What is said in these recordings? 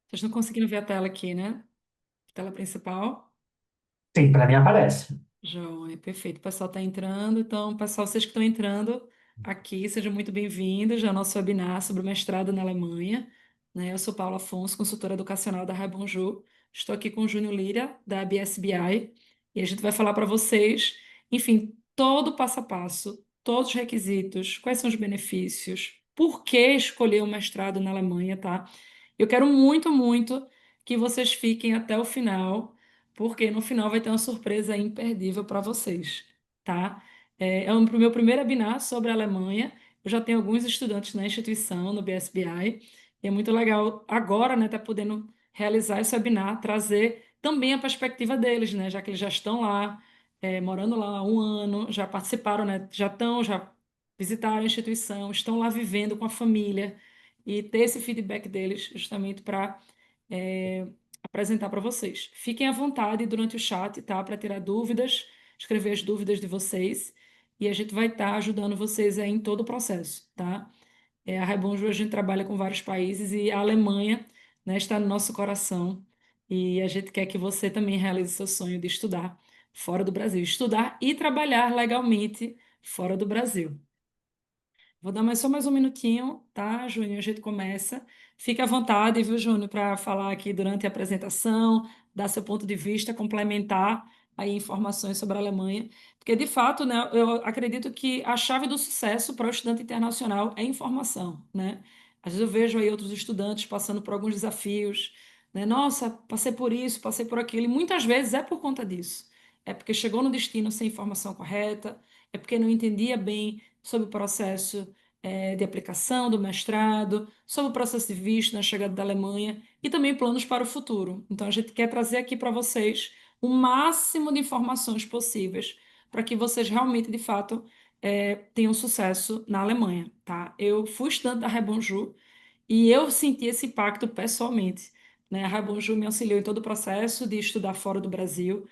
Vocês não conseguiram ver a tela aqui, né? Tela principal. Sim, para mim aparece. Joia, perfeito. O pessoal está entrando. Então, pessoal, vocês que estão entrando aqui, sejam muito bem-vindos ao nosso webinar sobre o mestrado na Alemanha. Né? Eu sou Paula Afonso, consultora educacional da Raibonjour. Estou aqui com o Júnior Lira, da BSBI, e a gente vai falar para vocês, enfim, todo o passo a passo, todos os requisitos, quais são os benefícios, por que escolher o mestrado na Alemanha, tá? Eu quero muito, muito que vocês fiquem até o final porque no final vai ter uma surpresa imperdível para vocês, tá? É o meu primeiro webinar sobre a Alemanha. Eu já tenho alguns estudantes na instituição, no BSBI, e é muito legal agora, né, tá podendo realizar esse webinar, trazer também a perspectiva deles, né, já que eles já estão lá, morando lá há um ano, já participaram, né, já visitaram a instituição, estão lá vivendo com a família, e ter esse feedback deles justamente para apresentar para vocês. Fiquem à vontade durante o chat, tá? Para tirar dúvidas, escrever as dúvidas de vocês, e a gente vai estar ajudando vocês aí em todo o processo, tá? A Rebonjo, a gente trabalha com vários países e a Alemanha, né, está no nosso coração, e a gente quer que você também realize seu sonho de estudar fora do Brasil, estudar e trabalhar legalmente fora do Brasil. Vou dar só mais um minutinho, tá, Júnior? A gente começa. Fique à vontade, viu, Júnior, para falar aqui durante a apresentação, dar seu ponto de vista, complementar aí informações sobre a Alemanha. Porque, de fato, né, eu acredito que a chave do sucesso para o estudante internacional é informação, né? Às vezes eu vejo aí outros estudantes passando por alguns desafios, né? Nossa, passei por isso, passei por aquilo, e muitas vezes é por conta disso. É porque chegou no destino sem informação correta, é porque não entendia bem sobre o processo de aplicação do mestrado, sobre o processo de visto na chegada da Alemanha e também planos para o futuro. Então, a gente quer trazer aqui para vocês o máximo de informações possíveis para que vocês realmente, de fato, tenham sucesso na Alemanha, tá? Eu fui estudante da Rebonjour e eu senti esse impacto pessoalmente, né? A Rebonjour me auxiliou em todo o processo de estudar fora do Brasil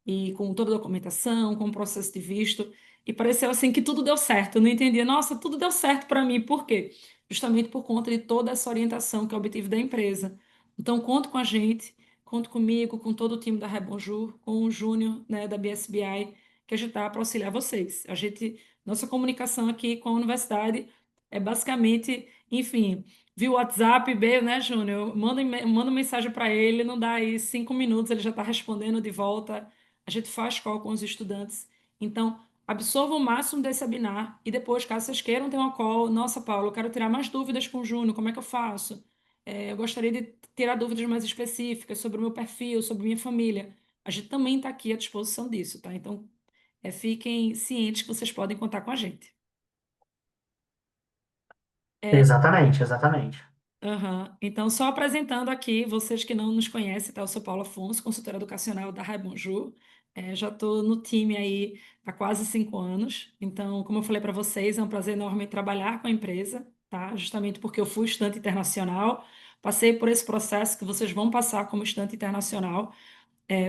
e com toda a documentação, com o processo de visto, e pareceu assim que tudo deu certo. Eu não entendia, nossa, tudo deu certo para mim. Por quê? Justamente por conta de toda essa orientação que eu obtive da empresa. Então, conto com a gente, conto comigo, com todo o time da Rebonjour, com o Júnior, né, da BSBI, que a gente está para auxiliar vocês. Nossa comunicação aqui com a universidade é basicamente, enfim, viu o WhatsApp, veio, né, Júnior? Manda mensagem para ele, não dá aí 5 minutos, ele já está respondendo de volta. A gente faz call com os estudantes. Então, absorva o máximo desse webinar e depois, caso vocês queiram ter uma call, nossa, Paulo, eu quero tirar mais dúvidas com o Júnior, como é que eu faço? Eu gostaria de tirar dúvidas mais específicas sobre o meu perfil, sobre minha família. A gente também está aqui à disposição disso, tá? Então, fiquem cientes que vocês podem contar com a gente. É, Exatamente, exatamente. aham. Então, só apresentando aqui, vocês que não nos conhecem, tá? Eu sou Paula Afonso, consultora educacional da Raibonjour. Já estou no time aí há quase 5 anos. Então, como eu falei para vocês, é um prazer enorme trabalhar com a empresa, tá? Justamente porque eu fui estudante internacional, passei por esse processo que vocês vão passar como estudante internacional,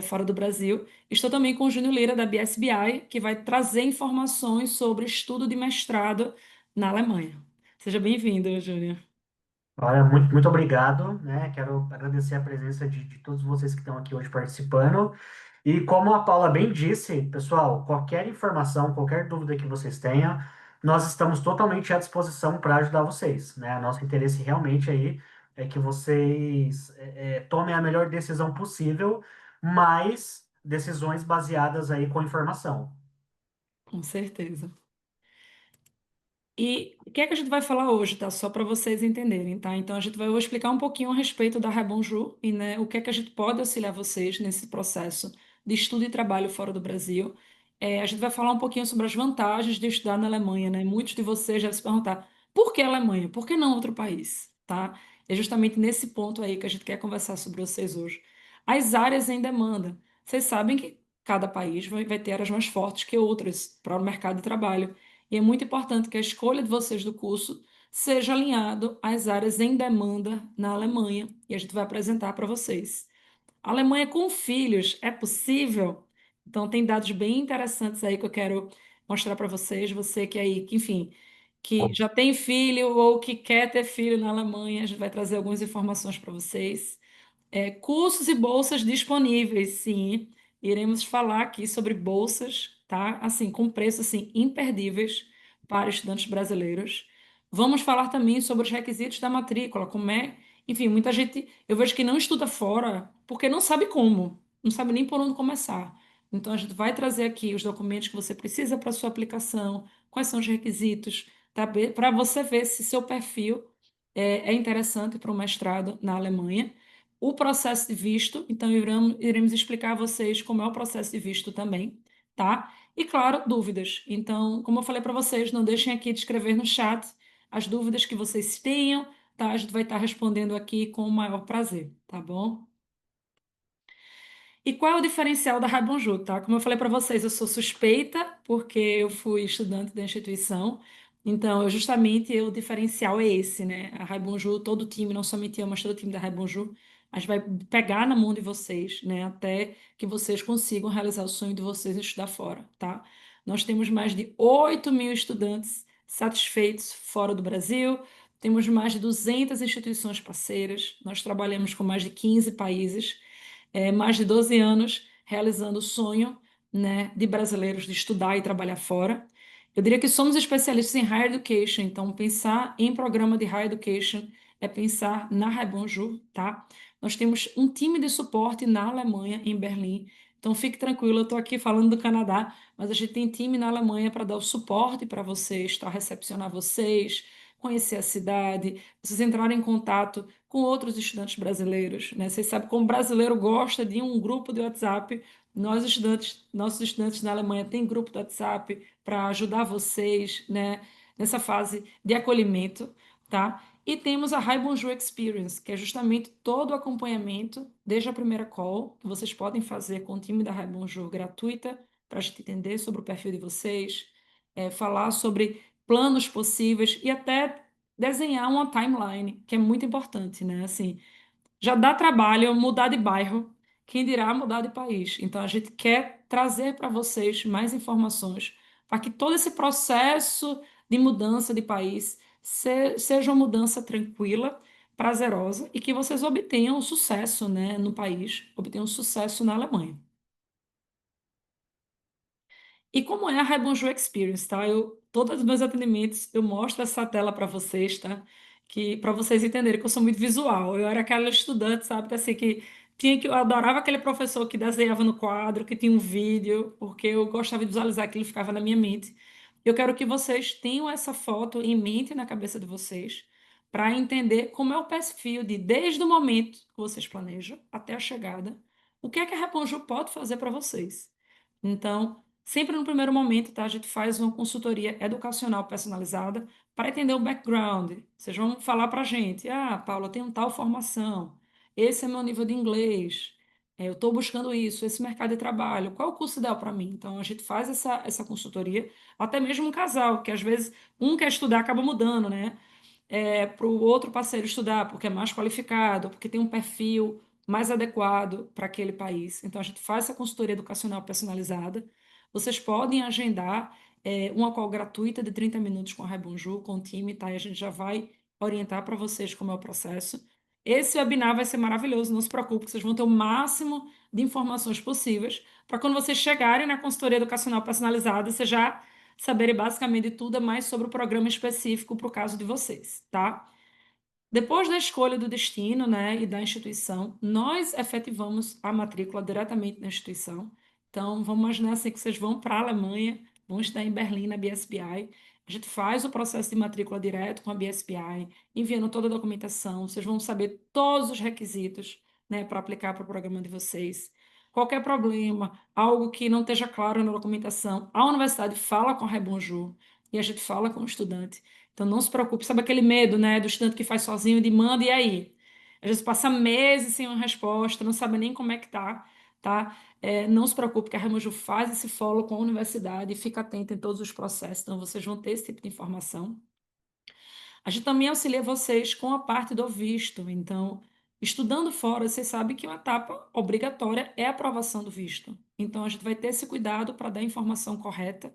fora do Brasil. Estou também com o Júnior Lira, da BSBI, que vai trazer informações sobre estudo de mestrado na Alemanha. Seja bem-vindo, Júnior. Olha, muito, muito obrigado, né? Quero agradecer a presença de todos vocês que estão aqui hoje participando. E como a Paula bem disse, pessoal, qualquer informação, qualquer dúvida que vocês tenham, nós estamos totalmente à disposição para ajudar vocês, né? Nosso interesse realmente aí é que vocês tomem a melhor decisão possível, mas decisões baseadas aí com informação. Com certeza. E o que é que a gente vai falar hoje, tá? Só para vocês entenderem, tá? Então eu vou explicar um pouquinho a respeito da Rebonjour e, né, o que é que a gente pode auxiliar vocês nesse processo de estudo e trabalho fora do Brasil. A gente vai falar um pouquinho sobre as vantagens de estudar na Alemanha, né? Muitos de vocês já se perguntar, por que Alemanha? Por que não outro país, tá? É justamente nesse ponto aí que a gente quer conversar sobre vocês hoje. As áreas em demanda. Vocês sabem que cada país vai ter áreas mais fortes que outras para o mercado de trabalho. E é muito importante que a escolha de vocês do curso seja alinhado às áreas em demanda na Alemanha. E a gente vai apresentar para vocês. A Alemanha com filhos é possível? Então, tem dados bem interessantes aí que eu quero mostrar para vocês. Você que aí, que, enfim, que já tem filho ou que quer ter filho na Alemanha, a gente vai trazer algumas informações para vocês. Cursos e bolsas disponíveis, sim. Iremos falar aqui sobre bolsas, tá? Assim, com preços assim imperdíveis para estudantes brasileiros. Vamos falar também sobre os requisitos da matrícula, como é, enfim, muita gente, eu vejo que não estuda fora porque não sabe como, não sabe nem por onde começar. Então a gente vai trazer aqui os documentos que você precisa para sua aplicação, quais são os requisitos, tá? Para você ver se seu perfil é interessante para o mestrado na Alemanha. O processo de visto, então iremos explicar a vocês como é o processo de visto também, tá? E claro, dúvidas. Então, como eu falei para vocês, não deixem aqui de escrever no chat as dúvidas que vocês tenham, tá? A gente vai estar respondendo aqui com o maior prazer, tá bom? E qual é o diferencial da Rabonju, tá? Como eu falei para vocês, eu sou suspeita porque eu fui estudante da instituição. Então, justamente o diferencial é esse, né? A Rabonju, todo o time, não somente eu, mas todo o time da Rabonju, a gente vai pegar na mão de vocês, né? Até que vocês consigam realizar o sonho de vocês em estudar fora, tá? Nós temos mais de 8.000 estudantes satisfeitos fora do Brasil. Temos mais de 200 instituições parceiras. Nós trabalhamos com mais de 15 países, mais de 12 anos realizando o sonho, né, de brasileiros de estudar e trabalhar fora. Eu diria que somos especialistas em Higher Education, então pensar em programa de Higher Education é pensar na Rebonjour, tá? Nós temos um time de suporte na Alemanha, em Berlim. Então fique tranquilo, eu estou aqui falando do Canadá, mas a gente tem time na Alemanha para dar o suporte para vocês, tá? Recepcionar vocês, conhecer a cidade, vocês entrarem em contato com outros estudantes brasileiros, né? Vocês sabem como o brasileiro gosta de um grupo de WhatsApp. Nós estudantes, nossos estudantes na Alemanha têm grupo de WhatsApp para ajudar vocês, né, nessa fase de acolhimento, tá? E temos a High Bonjour Experience, que é justamente todo o acompanhamento, desde a primeira call, que vocês podem fazer com o time da High Bonjour gratuita, para a gente entender sobre o perfil de vocês, falar sobre planos possíveis e até desenhar uma timeline, que é muito importante, né? Assim, já dá trabalho mudar de bairro, quem dirá mudar de país. Então, a gente quer trazer para vocês mais informações para que todo esse processo de mudança de país seja uma mudança tranquila, prazerosa e que vocês obtenham sucesso, né, no país, obtenham sucesso na Alemanha. E como é a Rebonjour Experience, tá? Todos os meus atendimentos, eu mostro essa tela para vocês, tá? Que para vocês entenderem que eu sou muito visual. Eu era aquela estudante, sabe, que assim que eu adorava aquele professor que desenhava no quadro, que tinha um vídeo, porque eu gostava de visualizar aquilo, ficava na minha mente. Eu quero que vocês tenham essa foto em mente na cabeça de vocês, para entender como é o perfil de desde o momento que vocês planejam até a chegada, o que é que a Rebonjour pode fazer para vocês. Então, sempre no primeiro momento, tá? A gente faz uma consultoria educacional personalizada para entender o background. Vocês vão falar para a gente: ah, Paula, eu tenho tal formação, esse é meu nível de inglês, eu estou buscando isso, esse mercado de trabalho, qual é o curso ideal para mim? Então, a gente faz essa consultoria, até mesmo um casal, que às vezes um quer estudar, acaba mudando, né? Para o outro parceiro estudar, porque é mais qualificado, porque tem um perfil mais adequado para aquele país. Então, a gente faz essa consultoria educacional personalizada. Vocês podem agendar uma call gratuita de 30 minutos com a Rebonjour, com o time, tá? E a gente já vai orientar para vocês como é o processo. Esse webinar vai ser maravilhoso, não se preocupe, vocês vão ter o máximo de informações possíveis para quando vocês chegarem na consultoria educacional personalizada, você já saberem basicamente tudo é mais sobre o programa específico para o caso de vocês, tá? Depois da escolha do destino, né, e da instituição, nós efetivamos a matrícula diretamente na instituição. Então, vamos imaginar assim que vocês vão para a Alemanha, vão estar em Berlim, na BSBI. A gente faz o processo de matrícula direto com a BSBI, enviando toda a documentação. Vocês vão saber todos os requisitos, né, para aplicar para o programa de vocês. Qualquer problema, algo que não esteja claro na documentação, a universidade fala com a Rebonjour e a gente fala com o estudante. Então não se preocupe, sabe aquele medo, né, do estudante que faz sozinho, de manda e aí? Às vezes passa meses sem uma resposta, não sabe nem como é que tá? Não se preocupe que a Ramaju faz esse follow com a universidade e fica atento em todos os processos, então vocês vão ter esse tipo de informação. A gente também auxilia vocês com a parte do visto. Então, estudando fora, vocês sabem que uma etapa obrigatória é a aprovação do visto. Então, a gente vai ter esse cuidado para dar a informação correta.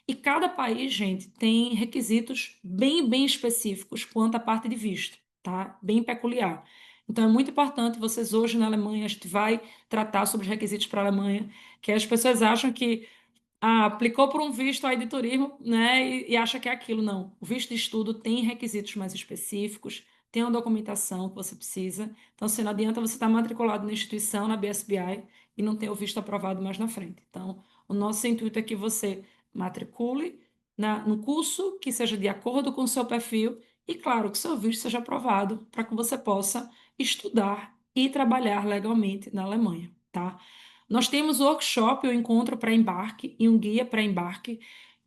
E cada país, gente, tem requisitos bem específicos quanto à parte de visto, tá? Bem peculiar. Então, é muito importante vocês hoje na Alemanha, a gente vai tratar sobre os requisitos para a Alemanha, que as pessoas acham que aplicou por um visto aí de turismo, né, e acha que é aquilo. Não. O visto de estudo tem requisitos mais específicos, tem uma documentação que você precisa. Então, assim, não adianta você estar matriculado na instituição, na BSBI, e não ter o visto aprovado mais na frente. Então, o nosso intuito é que você matricule no curso que seja de acordo com o seu perfil e, claro, que seu visto seja aprovado para que você possa estudar e trabalhar legalmente na Alemanha, tá? Nós temos o workshop, o encontro para embarque e um guia para embarque,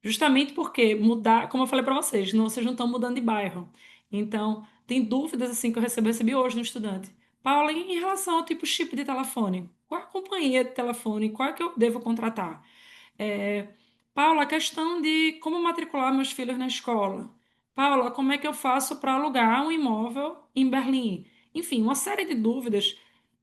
justamente porque mudar, como eu falei para vocês, vocês não estão mudando de bairro. Então, tem dúvidas assim que eu recebi hoje no estudante. Paula, em relação ao tipo chip de telefone, qual a companhia de telefone, qual é que eu devo contratar? É, Paula, a questão de como matricular meus filhos na escola. Paula, como é que eu faço para alugar um imóvel em Berlim? Enfim, uma série de dúvidas.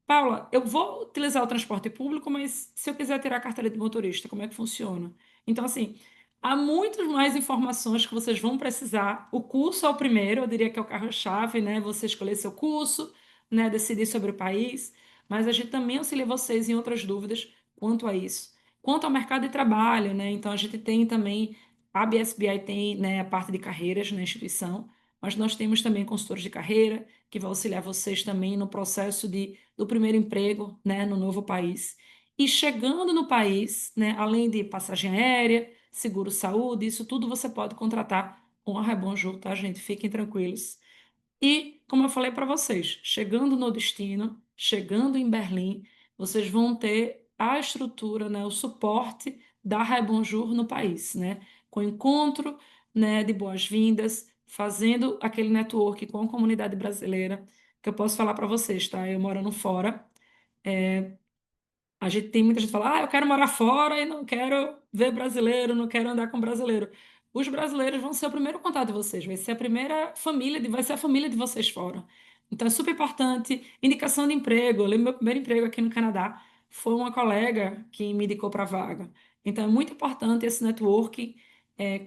Paula, eu vou utilizar o transporte público, mas se eu quiser tirar a carteira de motorista, como é que funciona? Então, assim, há muitas mais informações que vocês vão precisar. O curso é o primeiro, eu diria que é o carro-chave, né? Você escolher seu curso, né? Decidir sobre o país, mas a gente também auxilia vocês em outras dúvidas quanto a isso. Quanto ao mercado de trabalho, né? Então, a gente tem também, a BSBI tem, né, a parte de carreiras na instituição, mas nós temos também consultores de carreira, que vão auxiliar vocês também no processo do primeiro emprego, né, no novo país. E chegando no país, né, além de passagem aérea, seguro-saúde, isso tudo você pode contratar com a Rebonjour, tá, gente? Fiquem tranquilos. E, como eu falei para vocês, chegando no destino, chegando em Berlim, vocês vão ter a estrutura, né, o suporte da Rebonjour no país, né, com encontro, né, de boas-vindas, fazendo aquele network com a comunidade brasileira, que eu posso falar para vocês, tá? Eu morando fora, a gente tem muita gente que fala, eu quero morar fora e não quero ver brasileiro, não quero andar com brasileiro. Os brasileiros vão ser o primeiro contato de vocês, vai ser a primeira família, vai ser a família de vocês fora. Então é super importante. Indicação de emprego. Eu lembro meu primeiro emprego aqui no Canadá foi uma colega que me indicou para a vaga. Então é muito importante esse network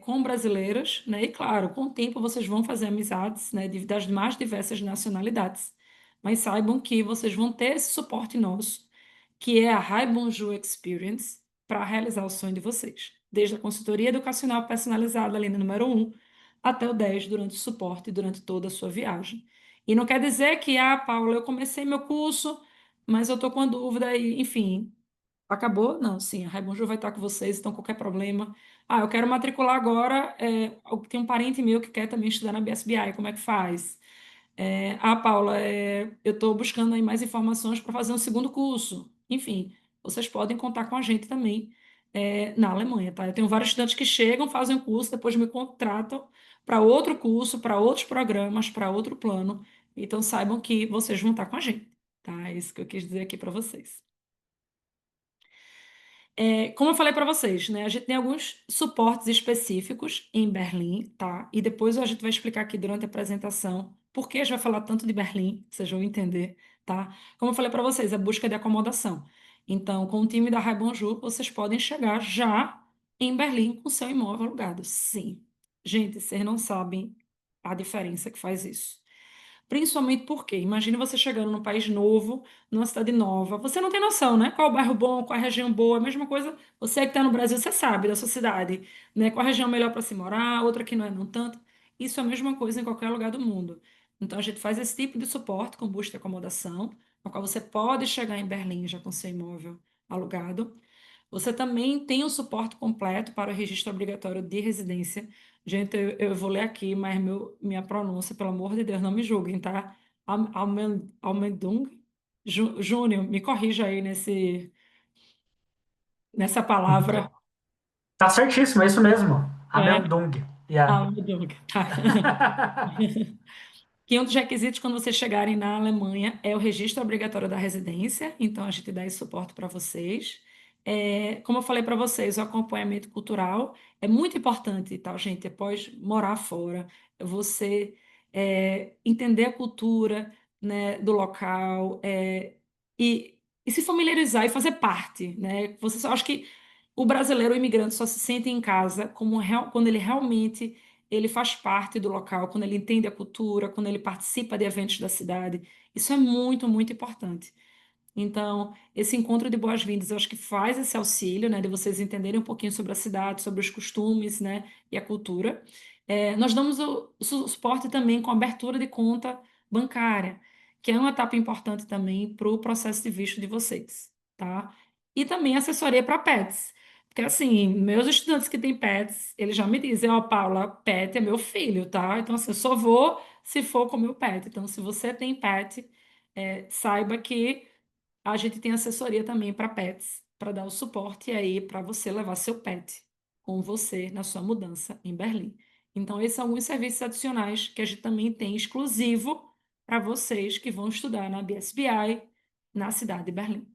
com brasileiras, né? E claro, com o tempo vocês vão fazer amizades, né, das mais diversas nacionalidades. Mas saibam que vocês vão ter esse suporte nosso que é a Rai Bonjour Experience, para realizar o sonho de vocês. Desde a consultoria educacional personalizada, ali no número 1, até o 10 durante o suporte e durante toda a sua viagem. E não quer dizer que, Paula, eu comecei meu curso, mas eu estou com a dúvida e, enfim, acabou? Não, sim, a Rai Bonjour vai estar com vocês, então qualquer problema. Eu quero matricular agora, tem um parente meu que quer também estudar na BSBI, como é que faz? Paula, eu estou buscando aí mais informações para fazer um segundo curso. Enfim, vocês podem contar com a gente também, na Alemanha, tá? Eu tenho vários estudantes que chegam, fazem o curso, depois me contratam para outro curso, para outros programas, para outro plano. Então, saibam que vocês vão estar com a gente, tá? É isso que eu quis dizer aqui para vocês. Como eu falei para vocês, né, a gente tem alguns suportes específicos em Berlim, tá? E depois a gente vai explicar aqui durante a apresentação por que a gente vai falar tanto de Berlim, vocês vão entender, tá? Como eu falei para vocês, a busca de acomodação. Então, com o time da Rai Bonjour, vocês podem chegar já em Berlim com seu imóvel alugado. Sim. Gente, vocês não sabem a diferença que faz isso. Principalmente porque, imagine você chegando num país novo, numa cidade nova. Você não tem noção, né? Qual o bairro bom, qual a região boa. A mesma coisa, você que está no Brasil, você sabe da sua cidade, né? Qual a região melhor para se morar, outra que não é não tanto. Isso é a mesma coisa em qualquer lugar do mundo. Então, a gente faz esse tipo de suporte com busca e acomodação, no qual você pode chegar em Berlim já com seu imóvel alugado. Você também tem o suporte completo para o registro obrigatório de residência. Gente, eu vou ler aqui, mas minha pronúncia, pelo amor de Deus, não me julguem, tá? Almendung Júnior, me corrija aí nessa palavra. Tá certíssimo, é isso mesmo. É, Amendung. Yeah. Almendung, tá. Que um dos requisitos quando vocês chegarem na Alemanha é o registro obrigatório da residência, então a gente dá esse suporte para vocês. Como eu falei para vocês, o acompanhamento cultural é muito importante, tá, gente? Após morar fora, você entender a cultura, né, do local, e se familiarizar e fazer parte, né? Você só acho que o brasileiro, o imigrante, só se sente em casa quando ele realmente ele faz parte do local, quando ele entende a cultura, quando ele participa de eventos da cidade. Isso é muito, muito importante. Então, esse encontro de boas-vindas, eu acho que faz esse auxílio, né, de vocês entenderem um pouquinho sobre a cidade, sobre os costumes, né, e a cultura. Nós damos o suporte também com abertura de conta bancária, que é uma etapa importante também para o processo de visto de vocês, tá? E também assessoria para pets. Porque, assim, meus estudantes que têm pets, eles já me dizem, ó, Paula, pet é meu filho, tá? Então, assim, eu só vou se for com meu pet. Então, se você tem pet, saiba que a gente tem assessoria também para pets, para dar o suporte aí para você levar seu pet com você na sua mudança em Berlim. Então, esses são alguns serviços adicionais que a gente também tem exclusivo para vocês que vão estudar na BSBI na cidade de Berlim.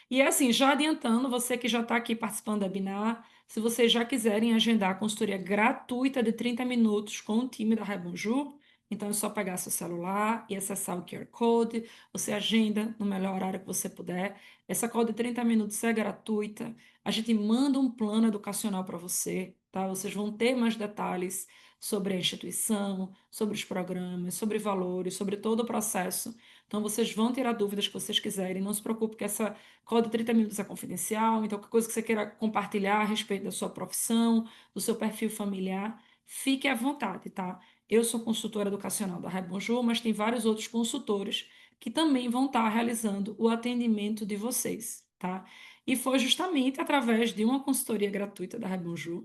E é assim, já adiantando, você que já está aqui participando da webinar, se vocês já quiserem agendar a consultoria gratuita de 30 minutos com o time da Rebonjour, então é só pegar seu celular e acessar o QR Code, você agenda no melhor horário que você puder. Essa call de 30 minutos é gratuita, a gente manda um plano educacional para você, tá? Vocês vão ter mais detalhes sobre a instituição, sobre os programas, sobre valores, sobre todo o processo. Então, vocês vão tirar dúvidas que vocês quiserem, não se preocupe que essa call de 30 minutos é confidencial, então qualquer coisa que você queira compartilhar a respeito da sua profissão, do seu perfil familiar, fique à vontade, tá? Eu sou consultora educacional da Rebonjour, mas tem vários outros consultores que também vão estar realizando o atendimento de vocês, tá? E foi justamente através de uma consultoria gratuita da Rebonjour,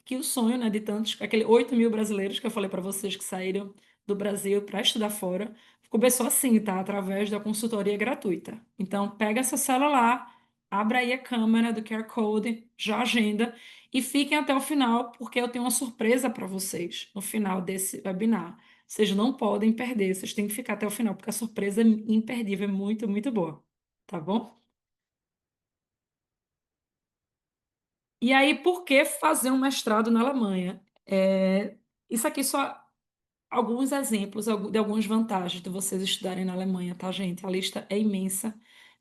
que o sonho, né, de tantos, aquele 8 mil brasileiros que eu falei para vocês que saíram do Brasil para estudar fora, começou assim, tá? Através da consultoria gratuita. Então, pega seu celular, abra aí a câmera do QR Code, já agenda e fiquem até o final, porque eu tenho uma surpresa para vocês no final desse webinar. Vocês não podem perder, vocês têm que ficar até o final, porque a surpresa é imperdível, é muito, muito boa. Tá bom? E aí, por que fazer um mestrado na Alemanha? Isso aqui só alguns exemplos de algumas vantagens de vocês estudarem na Alemanha, tá, gente? A lista é imensa.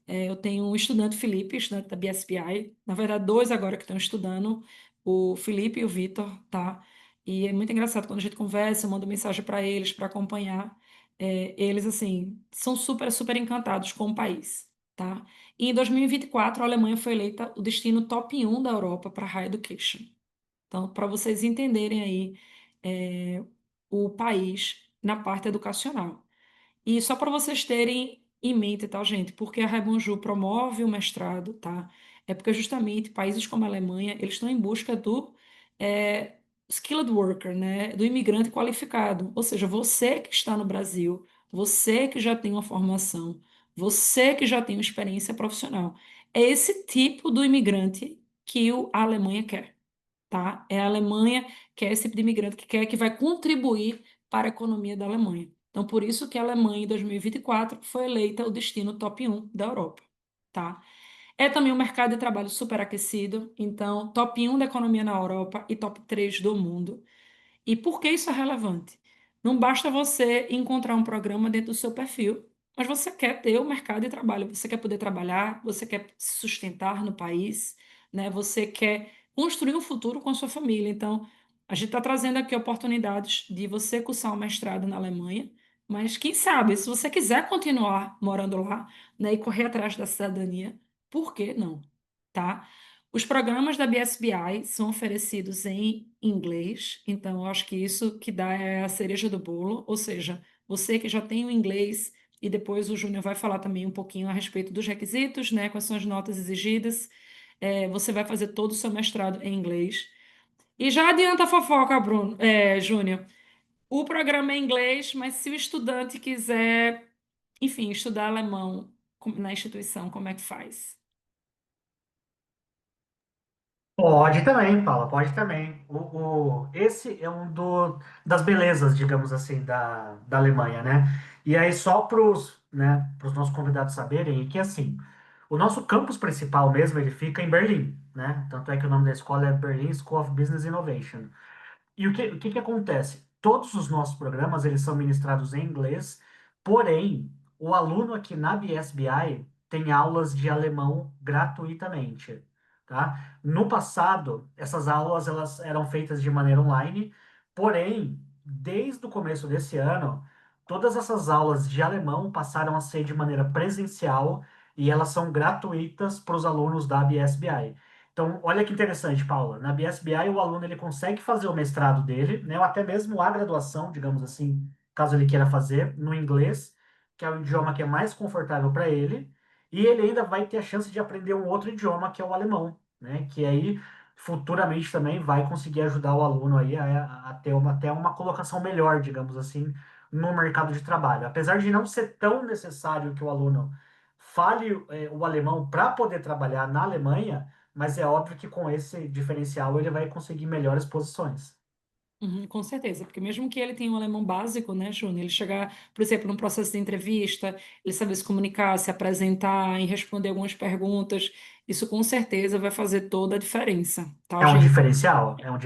Eu tenho um estudante, Felipe, estudante da BSBI, na verdade, dois agora que estão estudando, o Felipe e o Vitor, tá? E é muito engraçado quando a gente conversa, eu mando mensagem para eles para acompanhar. Eles, assim, são super, super encantados com o país, tá? E em 2024, a Alemanha foi eleita o destino top 1 da Europa para Higher Education. Então, para vocês entenderem aí o país na parte educacional. E só para vocês terem em mente, tá, gente? Porque a Rebonjour promove o mestrado, tá? É porque justamente países como a Alemanha, eles estão em busca do é, skilled worker, né? Do imigrante qualificado. Ou seja, você que está no Brasil, você que já tem uma formação, você que já tem uma experiência profissional. É esse tipo do imigrante que a Alemanha quer, tá? É a Alemanha que é esse tipo de imigrante que quer, que vai contribuir para a economia da Alemanha. Então, por isso que a Alemanha, em 2024, foi eleita o destino top 1 da Europa, tá? É também um mercado de trabalho superaquecido, então, top 1 da economia na Europa e top 3 do mundo. E por que isso é relevante? Não basta você encontrar um programa dentro do seu perfil, mas você quer ter o mercado de trabalho, você quer poder trabalhar, você quer se sustentar no país, né? Você quer construir um futuro com a sua família. Então, a gente está trazendo aqui oportunidades de você cursar um mestrado na Alemanha, mas quem sabe, se você quiser continuar morando lá, né, e correr atrás da cidadania, por que não? Tá? Os programas da BSBI são oferecidos em inglês, então eu acho que isso que dá é a cereja do bolo, ou seja, você que já tem o inglês, e depois o Júnior vai falar também um pouquinho a respeito dos requisitos, né, quais são as notas exigidas, você vai fazer todo o seu mestrado em inglês. E já adianta a fofoca, Bruno, Júnior, o programa é em inglês, mas se o estudante quiser, enfim, estudar alemão na instituição, como é que faz? Pode também, Paula, pode também. Esse é das belezas, digamos assim, da Alemanha, né? E aí, só para os pros nossos convidados saberem, que assim, o nosso campus principal mesmo, ele fica em Berlim, né? Tanto é que o nome da escola é Berlin School of Business Innovation. E o que que acontece? Todos os nossos programas, eles são ministrados em inglês, porém, o aluno aqui na BSBI tem aulas de alemão gratuitamente, tá? No passado, essas aulas elas eram feitas de maneira online, porém, desde o começo desse ano, todas essas aulas de alemão passaram a ser de maneira presencial e elas são gratuitas para os alunos da BSBI. Então, olha que interessante, Paula. Na BSBI, o aluno ele consegue fazer o mestrado dele, né, ou até mesmo a graduação, digamos assim, caso ele queira fazer, no inglês, que é o idioma que é mais confortável para ele, e ele ainda vai ter a chance de aprender um outro idioma, que é o alemão, né, que aí futuramente também vai conseguir ajudar o aluno aí a ter até uma colocação melhor, digamos assim, no mercado de trabalho. Apesar de não ser tão necessário que o aluno fale o alemão para poder trabalhar na Alemanha, mas é óbvio que com esse diferencial ele vai conseguir melhores posições. Uhum, com certeza, porque mesmo que ele tenha um alemão básico, né, Júnior, ele chegar, por exemplo, num processo de entrevista, ele saber se comunicar, se apresentar e responder algumas perguntas, isso com certeza vai fazer toda a diferença, tá, É um gente? diferencial, é um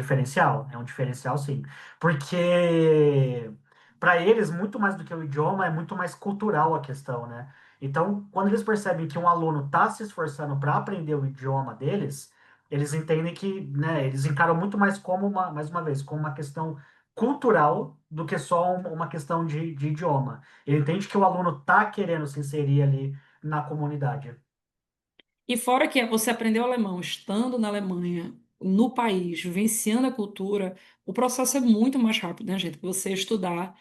diferencial sim. Porque para eles, muito mais do que o idioma, é muito mais cultural a questão, né? Então, quando eles percebem que um aluno está se esforçando para aprender o idioma deles, eles entendem que, né, eles encaram muito mais como mais uma vez, como uma questão cultural do que só uma questão de idioma. Ele entende que o aluno está querendo se inserir ali na comunidade. E fora que você aprendeu alemão estando na Alemanha, no país, vivenciando a cultura, o processo é muito mais rápido, né, gente? Você estudar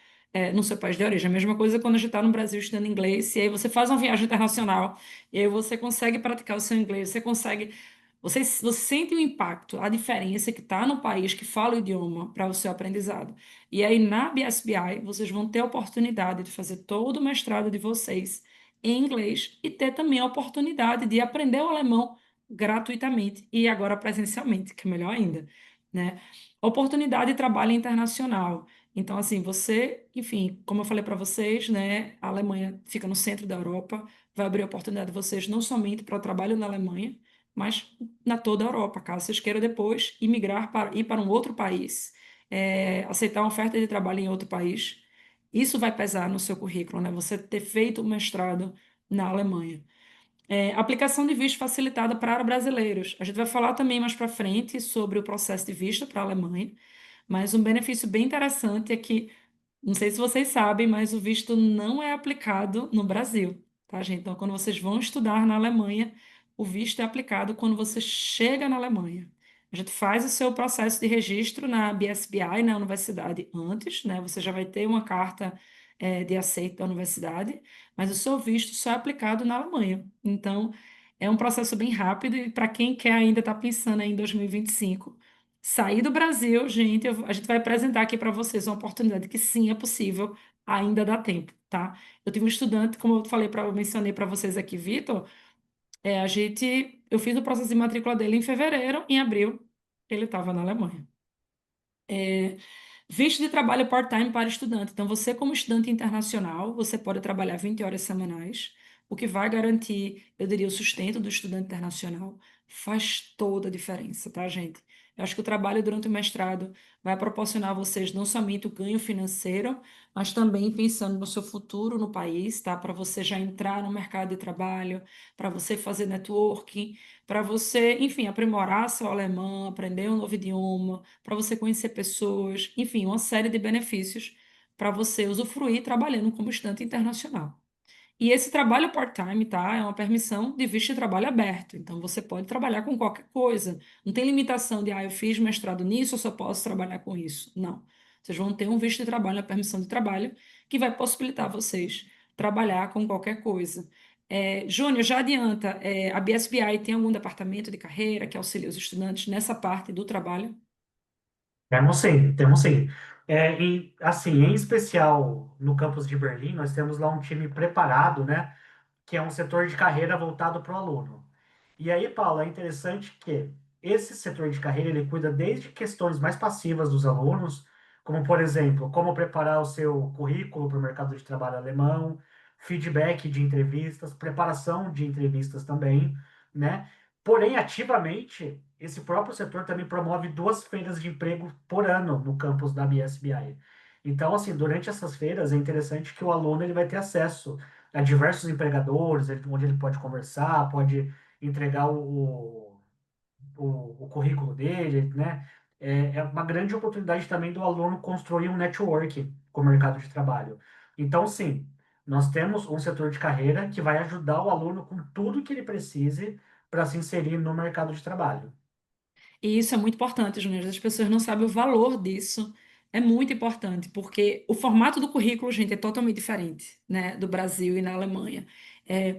no seu país de origem. A mesma coisa quando a gente está no Brasil estudando inglês, e aí você faz uma viagem internacional, e aí você consegue praticar o seu inglês, você consegue. Você sente o impacto, a diferença que está no país que fala o idioma para o seu aprendizado. E aí na BSBI, vocês vão ter a oportunidade de fazer todo o mestrado de vocês em inglês e ter também a oportunidade de aprender o alemão gratuitamente e agora presencialmente, que é melhor ainda, né? Oportunidade de trabalho internacional. Então, assim, você, enfim, como eu falei para vocês, né, a Alemanha fica no centro da Europa, vai abrir oportunidade de vocês não somente para o trabalho na Alemanha, mas na toda a Europa, caso vocês queiram depois imigrar para ir para um outro país, aceitar uma oferta de trabalho em outro país. Isso vai pesar no seu currículo, né? Você ter feito o mestrado na Alemanha. Aplicação de visto facilitada para brasileiros. A gente vai falar também mais para frente sobre o processo de visto para a Alemanha, mas um benefício bem interessante é que não sei se vocês sabem, mas o visto não é aplicado no Brasil, tá, gente? Então, quando vocês vão estudar na Alemanha, o visto é aplicado quando você chega na Alemanha. A gente faz o seu processo de registro na BSBI, na universidade, antes, né? Você já vai ter uma carta, de aceito da universidade, mas o seu visto só é aplicado na Alemanha. Então, é um processo bem rápido e para quem quer ainda estar pensando aí em 2025 sair do Brasil, gente, a gente vai apresentar aqui para vocês uma oportunidade que sim é possível, ainda dá tempo, tá? Eu tive um estudante, como eu falei para, eu mencionei para vocês aqui, Vitor, eu fiz o processo de matrícula dele em fevereiro, em abril, ele estava na Alemanha. Visto de trabalho part-time para estudante. Então, você, como estudante internacional, você pode trabalhar 20 horas semanais, o que vai garantir, eu diria, o sustento do estudante internacional. Faz toda a diferença, tá, gente? Eu acho que o trabalho durante o mestrado vai proporcionar a vocês não somente o ganho financeiro, mas também pensando no seu futuro no país, tá? Para você já entrar no mercado de trabalho, para você fazer networking, para você, enfim, aprimorar seu alemão, aprender um novo idioma para você conhecer pessoas, enfim, uma série de benefícios para você usufruir trabalhando como estudante internacional. E esse trabalho part-time, tá? É uma permissão de visto de trabalho aberto. Então, você pode trabalhar com qualquer coisa. Não tem limitação de, eu fiz mestrado nisso, eu só posso trabalhar com isso. Não. Vocês vão ter um visto de trabalho, uma permissão de trabalho, que vai possibilitar vocês trabalhar com qualquer coisa. Júnior, já adianta, a BSBI tem algum departamento de carreira que auxilia os estudantes nessa parte do trabalho? Temos sim, temos sim. E, assim, em especial no campus de Berlim, nós temos lá um time preparado, né? Que é um setor de carreira voltado para o aluno. E aí, Paulo, é interessante que esse setor de carreira ele cuida desde questões mais passivas dos alunos, como, por exemplo, como preparar o seu currículo para o mercado de trabalho alemão, feedback de entrevistas, preparação de entrevistas também, né? Porém, ativamente, esse próprio setor também promove 2 feiras de emprego por ano no campus da BSBI. Então, assim, durante essas feiras é interessante que o aluno ele vai ter acesso a diversos empregadores, onde ele pode conversar, pode entregar o currículo dele, né? É uma grande oportunidade também do aluno construir um network com o mercado de trabalho. Então, sim, nós temos um setor de carreira que vai ajudar o aluno com tudo que ele precise para se inserir no mercado de trabalho. E isso é muito importante, Júnior. As pessoas não sabem o valor disso. É muito importante, porque o formato do currículo, gente, é totalmente diferente, né, do Brasil e na Alemanha. É,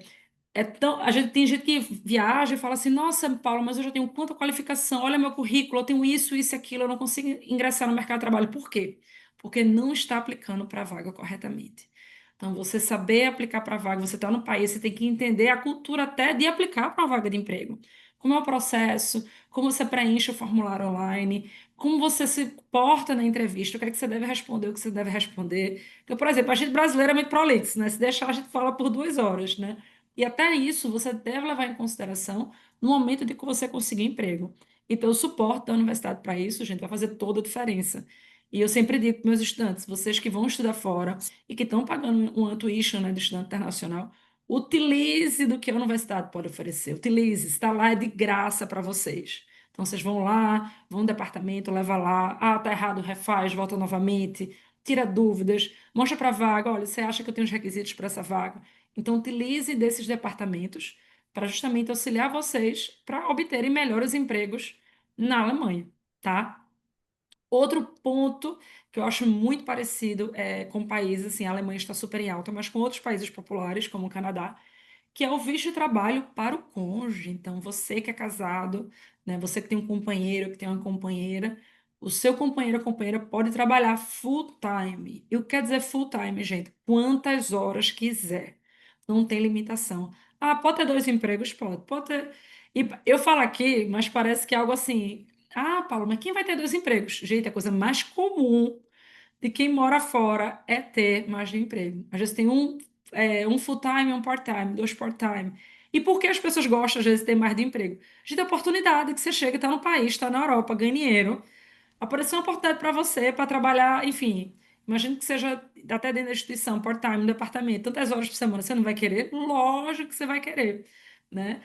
a gente tem gente que viaja e fala assim: Nossa, Paulo, mas eu já tenho quanta qualificação, olha meu currículo, eu tenho isso e aquilo, eu não consigo ingressar no mercado de trabalho. Por quê? Porque não está aplicando para a vaga corretamente. Então, você saber aplicar para a vaga, você está no país, você tem que entender a cultura até de aplicar para uma vaga de emprego. Como é o processo, como você preenche o formulário online, como você se porta na entrevista, o que é que você deve responder, o que você deve responder. Então, por exemplo, a gente brasileira é muito prolixo, né? Se deixar, a gente fala por 2 horas, né? E até isso você deve levar em consideração no momento de que você conseguir emprego. Então, o suporte da universidade para isso, gente, vai fazer toda a diferença. E eu sempre digo para meus estudantes, vocês que vão estudar fora e que estão pagando uma tuition, né, de estudante internacional, utilize do que a universidade pode oferecer. Utilize, está lá, é de graça para vocês. Então, vocês vão lá, vão no departamento, leva lá, tá errado, refaz, volta novamente, tira dúvidas, mostra para a vaga, olha, você acha que eu tenho os requisitos para essa vaga? Então, utilize desses departamentos para justamente auxiliar vocês para obterem melhores empregos na Alemanha, tá? Outro ponto que eu acho muito parecido com países, assim, a Alemanha está super em alta, mas com outros países populares, como o Canadá, que é o visto de trabalho para o cônjuge. Então, você que é casado, né, você que tem um companheiro, que tem uma companheira, o seu companheiro ou companheira pode trabalhar full time. E o que quer dizer full time, gente? Quantas horas quiser. Não tem limitação. Ah, pode ter 2 empregos? Pode. Pode ter. E eu falo aqui, mas parece que é algo assim. Ah, Paulo, mas quem vai ter 2 empregos? Gente, a coisa mais comum de quem mora fora é ter mais de um emprego. Às vezes tem um full-time, um part-time, 2 part-time. E por que as pessoas gostam, às vezes, de ter mais de emprego? De ter oportunidade, que você chega, está no país, está na Europa, ganha dinheiro, apareceu uma oportunidade para você, para trabalhar, enfim. Imagino que seja até dentro da instituição, part-time, no departamento, tantas horas por semana, você não vai querer? Lógico que você vai querer, né?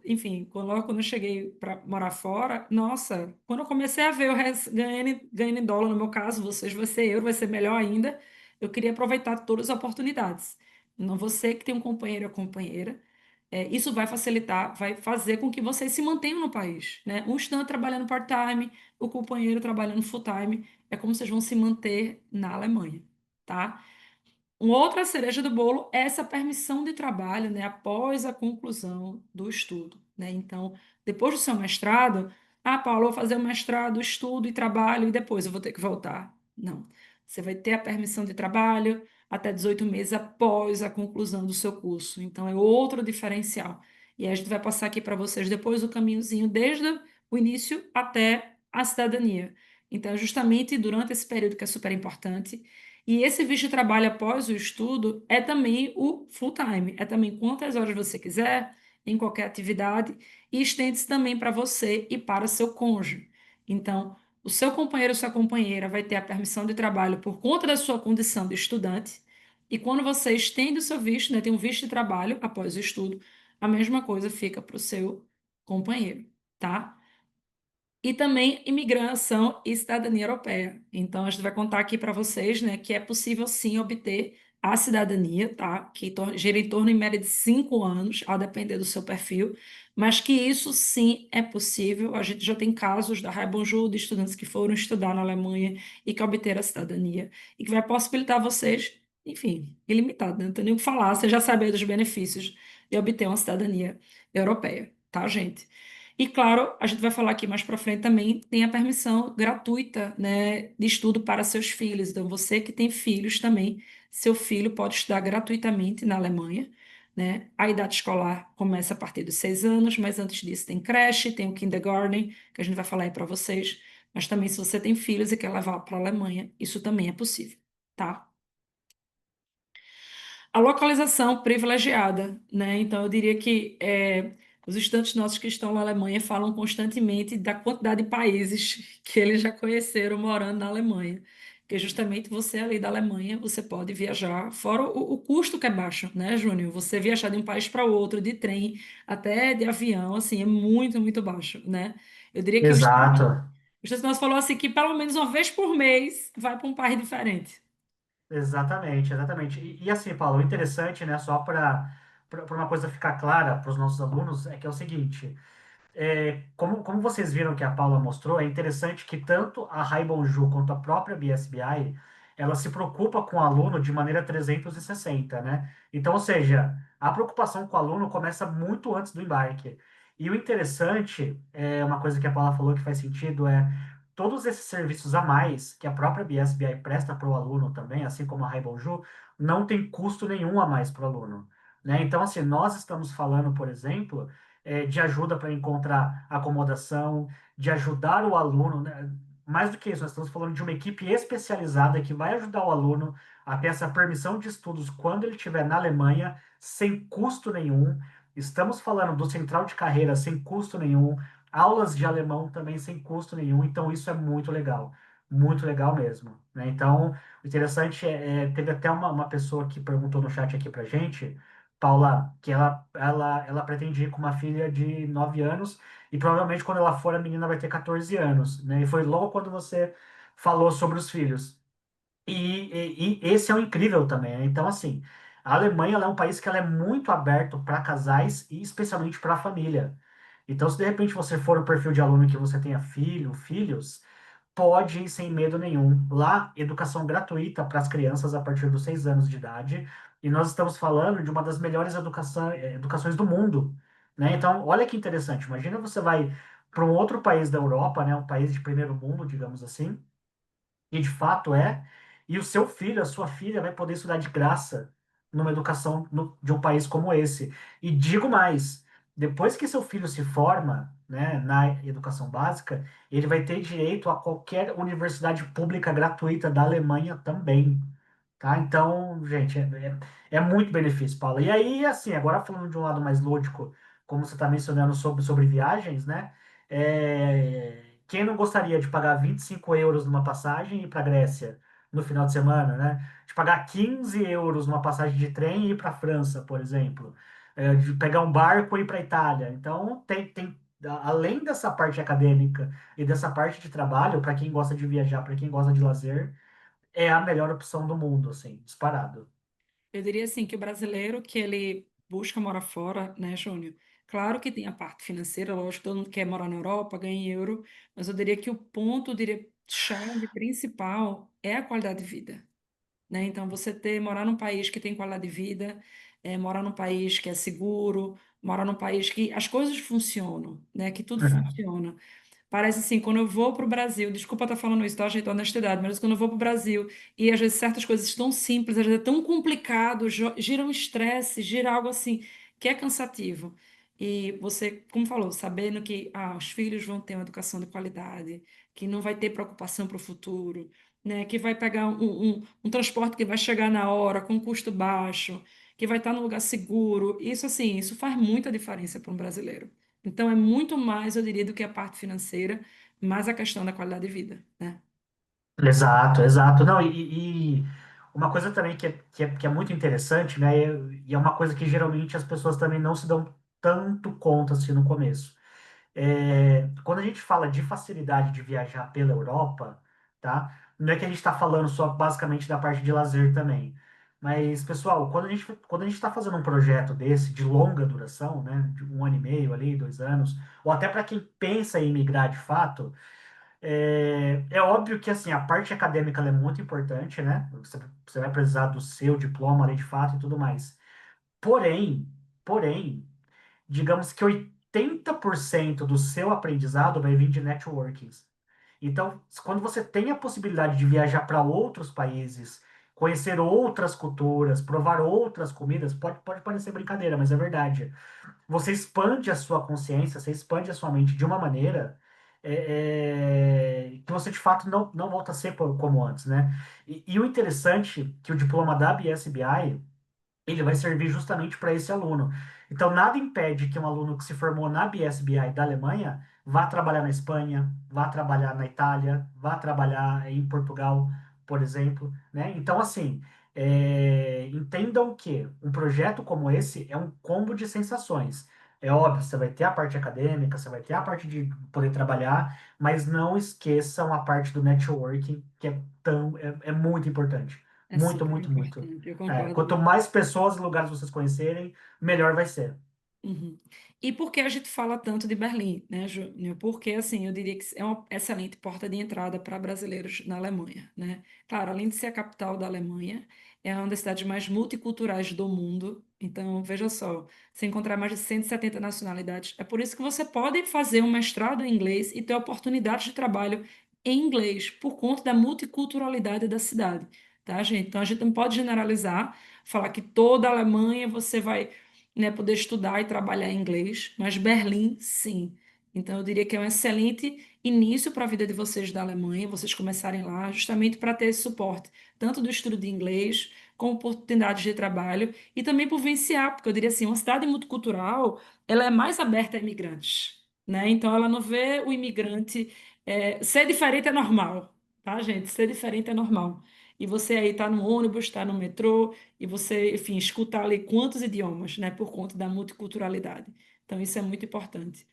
Enfim, logo quando eu cheguei para morar fora, nossa, quando eu comecei a ver o resto ganhando em dólar, no meu caso, vocês vai ser euro, vai ser melhor ainda, eu queria aproveitar todas as oportunidades. Não você que tem um companheiro ou companheira, isso vai facilitar, vai fazer com que vocês se mantenham no país, né? Um estudante trabalhando part-time, o companheiro trabalhando full-time, é como vocês vão se manter na Alemanha, tá? Uma outra cereja do bolo é essa permissão de trabalho, né, após a conclusão do estudo, né? Então, depois do seu mestrado, Paulo, eu vou fazer o mestrado, estudo e trabalho e depois eu vou ter que voltar. Não. Você vai ter a permissão de trabalho até 18 meses após a conclusão do seu curso. Então, é outro diferencial. E aí a gente vai passar aqui para vocês depois o caminhozinho desde o início até a cidadania. Então, justamente durante esse período que é super importante, e esse visto de trabalho após o estudo é também o full time, é também quantas horas você quiser, em qualquer atividade, e estende-se também para você e para seu cônjuge. Então, o seu companheiro ou sua companheira vai ter a permissão de trabalho por conta da sua condição de estudante, e quando você estende o seu visto, né, tem um visto de trabalho após o estudo, a mesma coisa fica para o seu companheiro, tá? E também imigração e cidadania europeia. Então, a gente vai contar aqui para vocês, né, que é possível sim obter a cidadania, tá? Que gira em torno, em média, de 5 anos, a depender do seu perfil, mas que isso sim é possível. A gente já tem casos da Rai Bonjour, de estudantes que foram estudar na Alemanha e que obteram a cidadania, e que vai possibilitar vocês, enfim, ilimitado, né? Não tem nem o que falar, você já sabe aí dos benefícios de obter uma cidadania europeia, tá, gente? E claro, a gente vai falar aqui mais para frente também, tem a permissão gratuita, né, de estudo para seus filhos. Então, você que tem filhos também, seu filho pode estudar gratuitamente na Alemanha, né? A idade escolar começa a partir dos 6 anos, mas antes disso tem creche, tem o kindergarten, que a gente vai falar aí para vocês. Mas também, se você tem filhos e quer levar para a Alemanha, isso também é possível, tá? A localização privilegiada, né? Então, eu diria que os estudantes nossos que estão na Alemanha falam constantemente da quantidade de países que eles já conheceram morando na Alemanha. Porque justamente você ali da Alemanha, você pode viajar, fora o custo que é baixo, né, Júnior? Você viajar de um país para outro, de trem, até de avião, assim, é muito, muito baixo, né? Eu diria que Exato. o estudante nosso falou assim que pelo menos uma vez por mês vai para um país diferente. Exatamente, exatamente. E assim, Paulo, o interessante, né, só para uma coisa ficar clara para os nossos alunos, é que é o seguinte. Como vocês viram que a Paula mostrou, é interessante que tanto a Raibonju quanto a própria BSBI, ela se preocupa com o aluno de maneira 360, né? Então, ou seja, a preocupação com o aluno começa muito antes do embarque. E o interessante, uma coisa que a Paula falou que faz sentido, é todos esses serviços a mais que a própria BSBI presta para o aluno também, assim como a Raibonju, não tem custo nenhum a mais para o aluno, né? Então, assim, nós estamos falando, por exemplo, de ajuda para encontrar acomodação, de ajudar o aluno, né? Mais do que isso, nós estamos falando de uma equipe especializada que vai ajudar o aluno a ter essa permissão de estudos quando ele estiver na Alemanha, sem custo nenhum. Estamos falando do central de carreira sem custo nenhum, aulas de alemão também sem custo nenhum, então isso é muito legal mesmo, né? Então, o interessante teve até uma pessoa que perguntou no chat aqui pra gente, Paula, que ela pretende ir com uma filha de 9 anos e provavelmente quando ela for a menina vai ter 14 anos, né? E foi logo quando você falou sobre os filhos. E esse é o incrível também, né? Então, assim, a Alemanha ela é um país que ela é muito aberto para casais e especialmente para a família. Então, se de repente você for o perfil de aluno que você tenha filhos, pode ir sem medo nenhum. Lá, educação gratuita para as crianças a partir dos 6 anos de idade. E nós estamos falando de uma das melhores educações do mundo, né? Então, olha que interessante. Imagina você vai para um outro país da Europa, né? Um país de primeiro mundo, digamos assim, e de fato e o seu filho, a sua filha, vai poder estudar de graça numa educação de um país como esse. E digo mais, depois que seu filho se forma, né, na educação básica, ele vai ter direito a qualquer universidade pública gratuita da Alemanha também. Tá? Então, gente, é muito benefício, Paula. E aí, assim, agora falando de um lado mais lúdico, como você está mencionando sobre viagens, né? Quem não gostaria de pagar 25 euros numa passagem e ir para a Grécia no final de semana, né? De pagar 15 euros numa passagem de trem e ir para a França, por exemplo. De pegar um barco e ir para a Itália. Então, além dessa parte acadêmica e dessa parte de trabalho, para quem gosta de viajar, para quem gosta de lazer, é a melhor opção do mundo, assim, disparado. Eu diria assim que o brasileiro que ele busca morar fora, né, Júnior? Claro que tem a parte financeira, lógico, todo mundo quer morar na Europa, ganha em euro, mas eu diria que o ponto, eu diria, chave principal é a qualidade de vida, né? Então, morar num país que tem qualidade de vida, morar num país que é seguro, morar num país que as coisas funcionam, né? Que tudo Uhum. funciona. Parece assim, quando eu vou para o Brasil, desculpa estar falando isso, tá, gente, honestidade, mas quando eu vou para o Brasil e às vezes certas coisas tão simples, às vezes é tão complicado, gira um estresse, gira algo assim que é cansativo. E você, como falou, sabendo que os filhos vão ter uma educação de qualidade, que não vai ter preocupação para o futuro, né, que vai pegar um transporte que vai chegar na hora, com custo baixo, que vai estar num lugar seguro, isso assim, isso faz muita diferença para um brasileiro. Então, é muito mais, eu diria, do que a parte financeira, mais a questão da qualidade de vida, né? Exato, exato. Não, e uma coisa também que é muito interessante, né? E é uma coisa que geralmente as pessoas também não se dão tanto conta assim no começo. Quando a gente fala de facilidade de viajar pela Europa, tá? Não é que a gente está falando só basicamente da parte de lazer também. Mas, pessoal, quando a gente está fazendo um projeto desse, de longa duração, né? De 1 ano e meio ali, 2 anos, ou até para quem pensa em migrar de fato, é óbvio que assim, a parte acadêmica ela é muito importante, né? Você vai precisar do seu diploma ali de fato e tudo mais. Porém, porém, digamos que 80% do seu aprendizado vai vir de networkings. Então, quando você tem a possibilidade de viajar para outros países, conhecer outras culturas, provar outras comidas, pode parecer brincadeira, mas é verdade. Você expande a sua consciência, você expande a sua mente de uma maneira que você de fato não volta a ser como antes, né? E o interessante é que o diploma da BSBI ele vai servir justamente para esse aluno. Então, nada impede que um aluno que se formou na BSBI da Alemanha vá trabalhar na Espanha, vá trabalhar na Itália, vá trabalhar em Portugal, por exemplo, né? Então, assim, entendam que um projeto como esse é um combo de sensações. É óbvio, você vai ter a parte acadêmica, você vai ter a parte de poder trabalhar, mas não esqueçam a parte do networking, que é muito importante. É Muito, super muito, muito. importante, eu É, concordo. quanto mais pessoas e lugares vocês conhecerem, melhor vai ser. Uhum. E por que a gente fala tanto de Berlim, né, Júnior? Porque, assim, eu diria que é uma excelente porta de entrada para brasileiros na Alemanha, né? Claro, além de ser a capital da Alemanha, é uma das cidades mais multiculturais do mundo. Então, veja só, você encontrar mais de 170 nacionalidades. É por isso que você pode fazer um mestrado em inglês e ter oportunidades de trabalho em inglês, por conta da multiculturalidade da cidade, tá, gente? Então, a gente não pode generalizar, falar que toda a Alemanha você vai, né, poder estudar e trabalhar em inglês, mas Berlim, sim. Então, eu diria que é um excelente início para a vida de vocês da Alemanha, vocês começarem lá, justamente para ter esse suporte, tanto do estudo de inglês, como oportunidades de trabalho, e também por vivenciar, porque eu diria assim, uma cidade multicultural, ela é mais aberta a imigrantes, né? Então, ela não vê o imigrante... ser diferente é normal, tá, gente? Ser diferente é normal. E você aí está no ônibus, está no metrô, e você, enfim, escutar ali quantos idiomas, né, por conta da multiculturalidade. Então, isso é muito importante.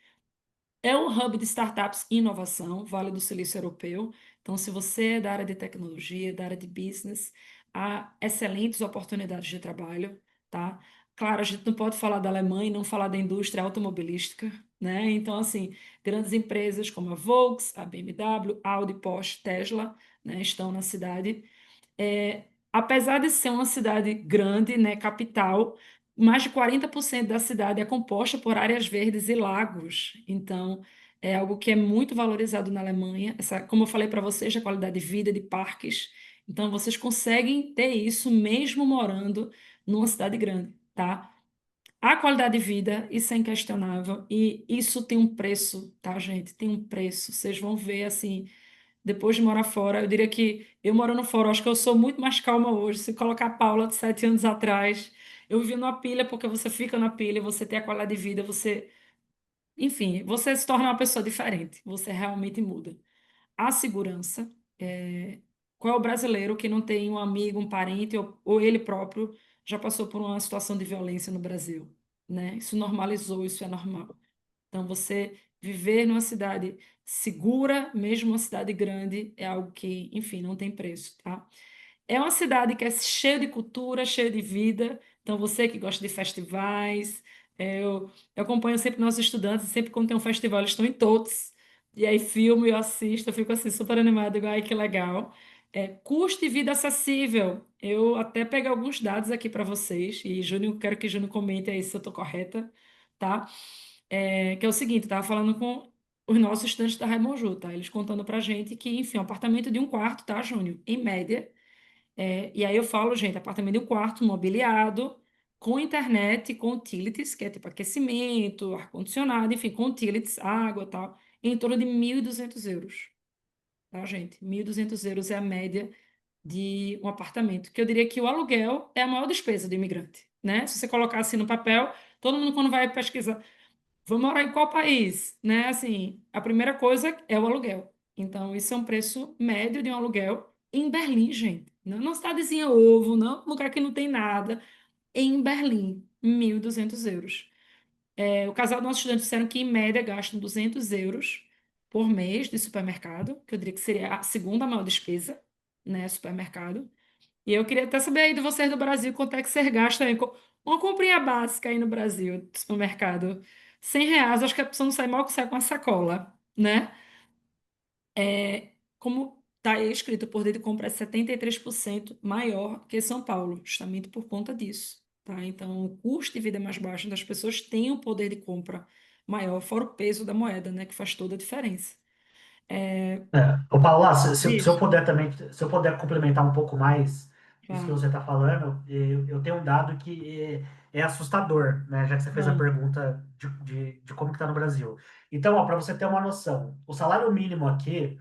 É um hub de startups e inovação, Vale do Silício Europeu. Então, se você é da área de tecnologia, da área de business, há excelentes oportunidades de trabalho, tá? Claro, a gente não pode falar da Alemanha e não falar da indústria automobilística, né? Então, assim, grandes empresas como a Volks, a BMW, Audi, Porsche, Tesla, né, estão na cidade. Apesar de ser uma cidade grande, né, capital, mais de 40% da cidade é composta por áreas verdes e lagos. Então, é algo que é muito valorizado na Alemanha. Como eu falei para vocês, a qualidade de vida, de parques. Então, vocês conseguem ter isso mesmo morando numa cidade grande, tá? A qualidade de vida, isso é inquestionável. E isso tem um preço, tá, gente? Tem um preço. Vocês vão ver, assim, depois de morar fora, eu diria que eu morando fora, eu acho que eu sou muito mais calma hoje. Se colocar a Paula de 7 anos atrás, eu vivi numa pilha, porque você fica na pilha, você tem a qualidade de vida, você, enfim, você se torna uma pessoa diferente, você realmente muda. A segurança, qual é o brasileiro que não tem um amigo, um parente, ou ele próprio já passou por uma situação de violência no Brasil, né? Isso normalizou, isso é normal. Então, você viver numa cidade segura, mesmo uma cidade grande, é algo que, enfim, não tem preço, tá? É uma cidade que é cheia de cultura, cheia de vida. Então, você que gosta de festivais, eu acompanho sempre nossos estudantes, sempre quando tem um festival, eles estão em todos. E aí, filme, eu assisto, eu fico assim, super animada, igual, ai, que legal. Custo de vida acessível. Eu até peguei alguns dados aqui para vocês, e Júnior, quero que Júnior comente aí se eu estou correta, tá? Que é o seguinte, eu estava falando com os nossos estudantes da Raimonju, tá? Eles contando pra gente que, enfim, um apartamento de um quarto, tá, Júnior? Em média. E aí eu falo, gente, apartamento de um quarto mobiliado, com internet, com utilities, que é tipo aquecimento, ar-condicionado, enfim, com utilities, água e tal, em torno de 1.200 euros, tá, gente? 1.200 euros é a média de um apartamento, que eu diria que o aluguel é a maior despesa do imigrante, né? Se você colocar assim no papel, todo mundo quando vai pesquisar vou morar em qual país, né? Assim, a primeira coisa é o aluguel. Então, isso é um preço médio de um aluguel em Berlim, gente. Não numa cidadezinha ovo, não num lugar que não tem nada. Em Berlim, 1.200 euros. O casal dos nossos estudantes disseram que, em média, gastam 200 euros por mês de supermercado, que eu diria que seria a segunda maior despesa, né? Supermercado. E eu queria até saber aí de vocês do Brasil quanto é que vocês gastam aí com uma comprinha básica aí no Brasil, do supermercado. R$ 100, acho que a pessoa não sai mal que sai com a sacola, né? Como está aí escrito, o poder de compra é 73% maior que São Paulo, justamente por conta disso, tá? Então, o custo de vida é mais baixo, então as pessoas têm um poder de compra maior, fora o peso da moeda, né? Que faz toda a diferença. Ô, Paula, se eu Isso, puder também, se eu puder complementar um pouco mais isso que claro. você está falando, eu tenho um dado que é assustador, né? Já que você fez a Ah, pergunta de como que está no Brasil. Então, para você ter uma noção, o salário mínimo aqui,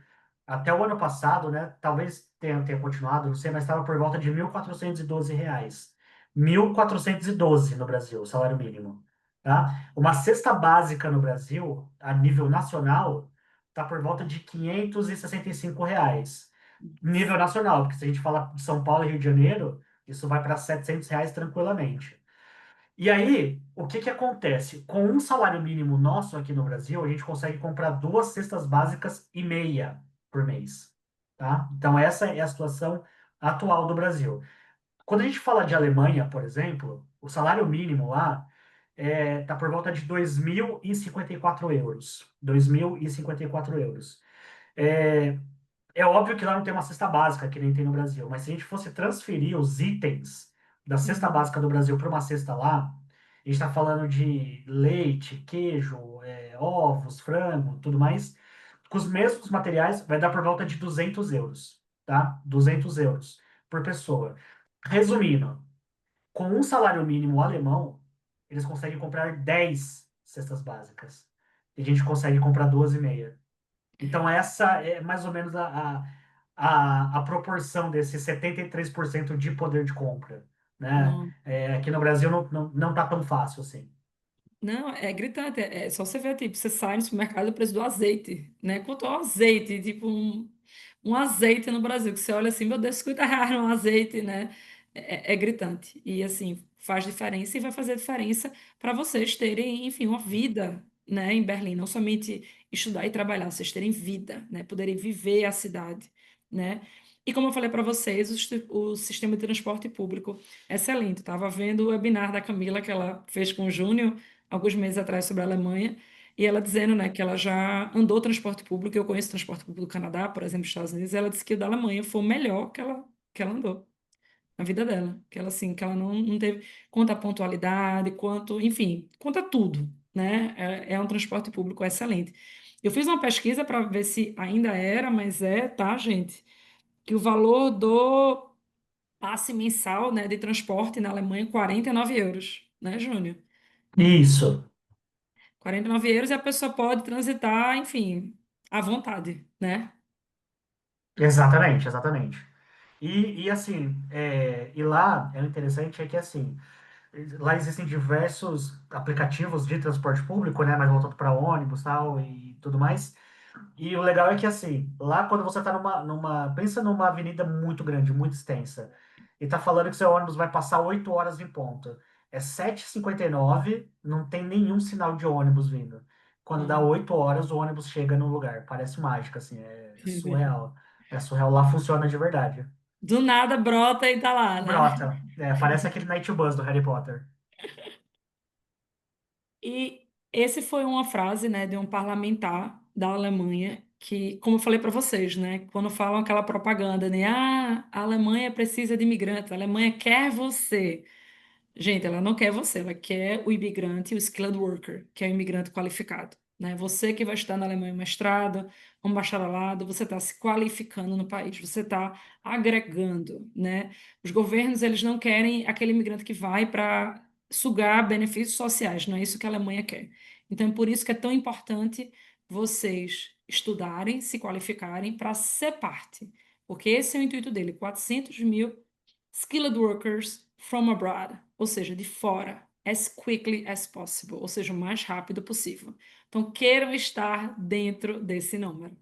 até o ano passado, né? Talvez tenha continuado, não sei, mas estava por volta de R$ 1.412. 1.412 no Brasil, o salário mínimo, tá? Uma cesta básica no Brasil, a nível nacional, está por volta de R$ 565. Nível nacional, porque se a gente fala de São Paulo e Rio de Janeiro, isso vai para R$ 700 tranquilamente. E aí, o que que acontece? Com um salário mínimo nosso aqui no Brasil, a gente consegue comprar duas cestas básicas e meia por mês, tá? Então, essa é a situação atual do Brasil. Quando a gente fala de Alemanha, por exemplo, o salário mínimo lá está por volta de 2.054 euros. 2.054 euros. É, é óbvio que lá não tem uma cesta básica, que nem tem no Brasil, mas se a gente fosse transferir os itens da cesta Uhum. básica do Brasil para uma cesta lá, a gente está falando de leite, queijo, ovos, frango, tudo mais, com os mesmos materiais, vai dar por volta de 200 euros, tá? 200 euros por pessoa. Resumindo, com um salário mínimo alemão, eles conseguem comprar 10 cestas básicas. E a gente consegue comprar 12,5. Então, essa é mais ou menos a proporção desse 73% de poder de compra, né? Não. Aqui no Brasil não tá tão fácil assim. Não, é gritante. É só você ver, tipo, você sai no supermercado o preço do azeite, né? Quanto é o azeite? Tipo, um azeite no Brasil, que você olha assim, meu Deus, R$ 50 um azeite, né? É gritante. E, assim, faz diferença e vai fazer diferença para vocês terem, enfim, uma vida, né, em Berlim. Não somente estudar e trabalhar, vocês terem vida, né? Poderem viver a cidade, né? E como eu falei para vocês, o sistema de transporte público é excelente. Estava vendo o webinar da Camila que ela fez com o Júnior alguns meses atrás sobre a Alemanha, e ela dizendo, né, que ela já andou transporte público, eu conheço transporte público do Canadá, por exemplo, dos Estados Unidos, e ela disse que o da Alemanha foi o melhor que ela andou na vida dela, que ela, assim, que ela não teve, quanto à pontualidade, quanto, enfim, quanto a tudo, né, é um transporte público excelente. Eu fiz uma pesquisa para ver se ainda era, mas tá, gente, que o valor do passe mensal, né, de transporte na Alemanha é 49 euros, né, Júnior? Isso, 49 euros e a pessoa pode transitar, enfim, à vontade, né? exatamente, exatamente. E assim, e lá é o interessante é que assim, lá existem diversos aplicativos de transporte público, né, mais voltado para ônibus, tal e tudo mais. E o legal é que, assim, lá quando você tá pensa numa avenida muito grande, muito extensa, e tá falando que seu ônibus vai passar 8 horas em ponto. É 7h59, não tem nenhum sinal de ônibus vindo. Quando dá Hum. 8 horas, o ônibus chega no lugar. Parece mágica, assim, é surreal. É surreal, lá funciona de verdade. Do nada brota e tá lá, né? Brota, parece aquele Night Bus do Harry Potter. E esse foi uma frase, né, de um parlamentar da Alemanha que, como eu falei para vocês, né, quando falam aquela propaganda, né, a Alemanha precisa de imigrantes, a Alemanha quer você. Gente, ela não quer você, ela quer o imigrante, o skilled worker, que é o imigrante qualificado, né? Você que vai estudar na Alemanha um mestrado, um bacharelado, você está se qualificando no país, você está agregando, né? Os governos, eles não querem aquele imigrante que vai para sugar benefícios sociais, não é isso que a Alemanha quer. Então, por isso que é tão importante vocês estudarem, se qualificarem para ser parte, porque esse é o intuito dele, 400.000 skilled workers from abroad, ou seja, de fora, as quickly as possible, ou seja, o mais rápido possível. Então, queiram estar dentro desse número.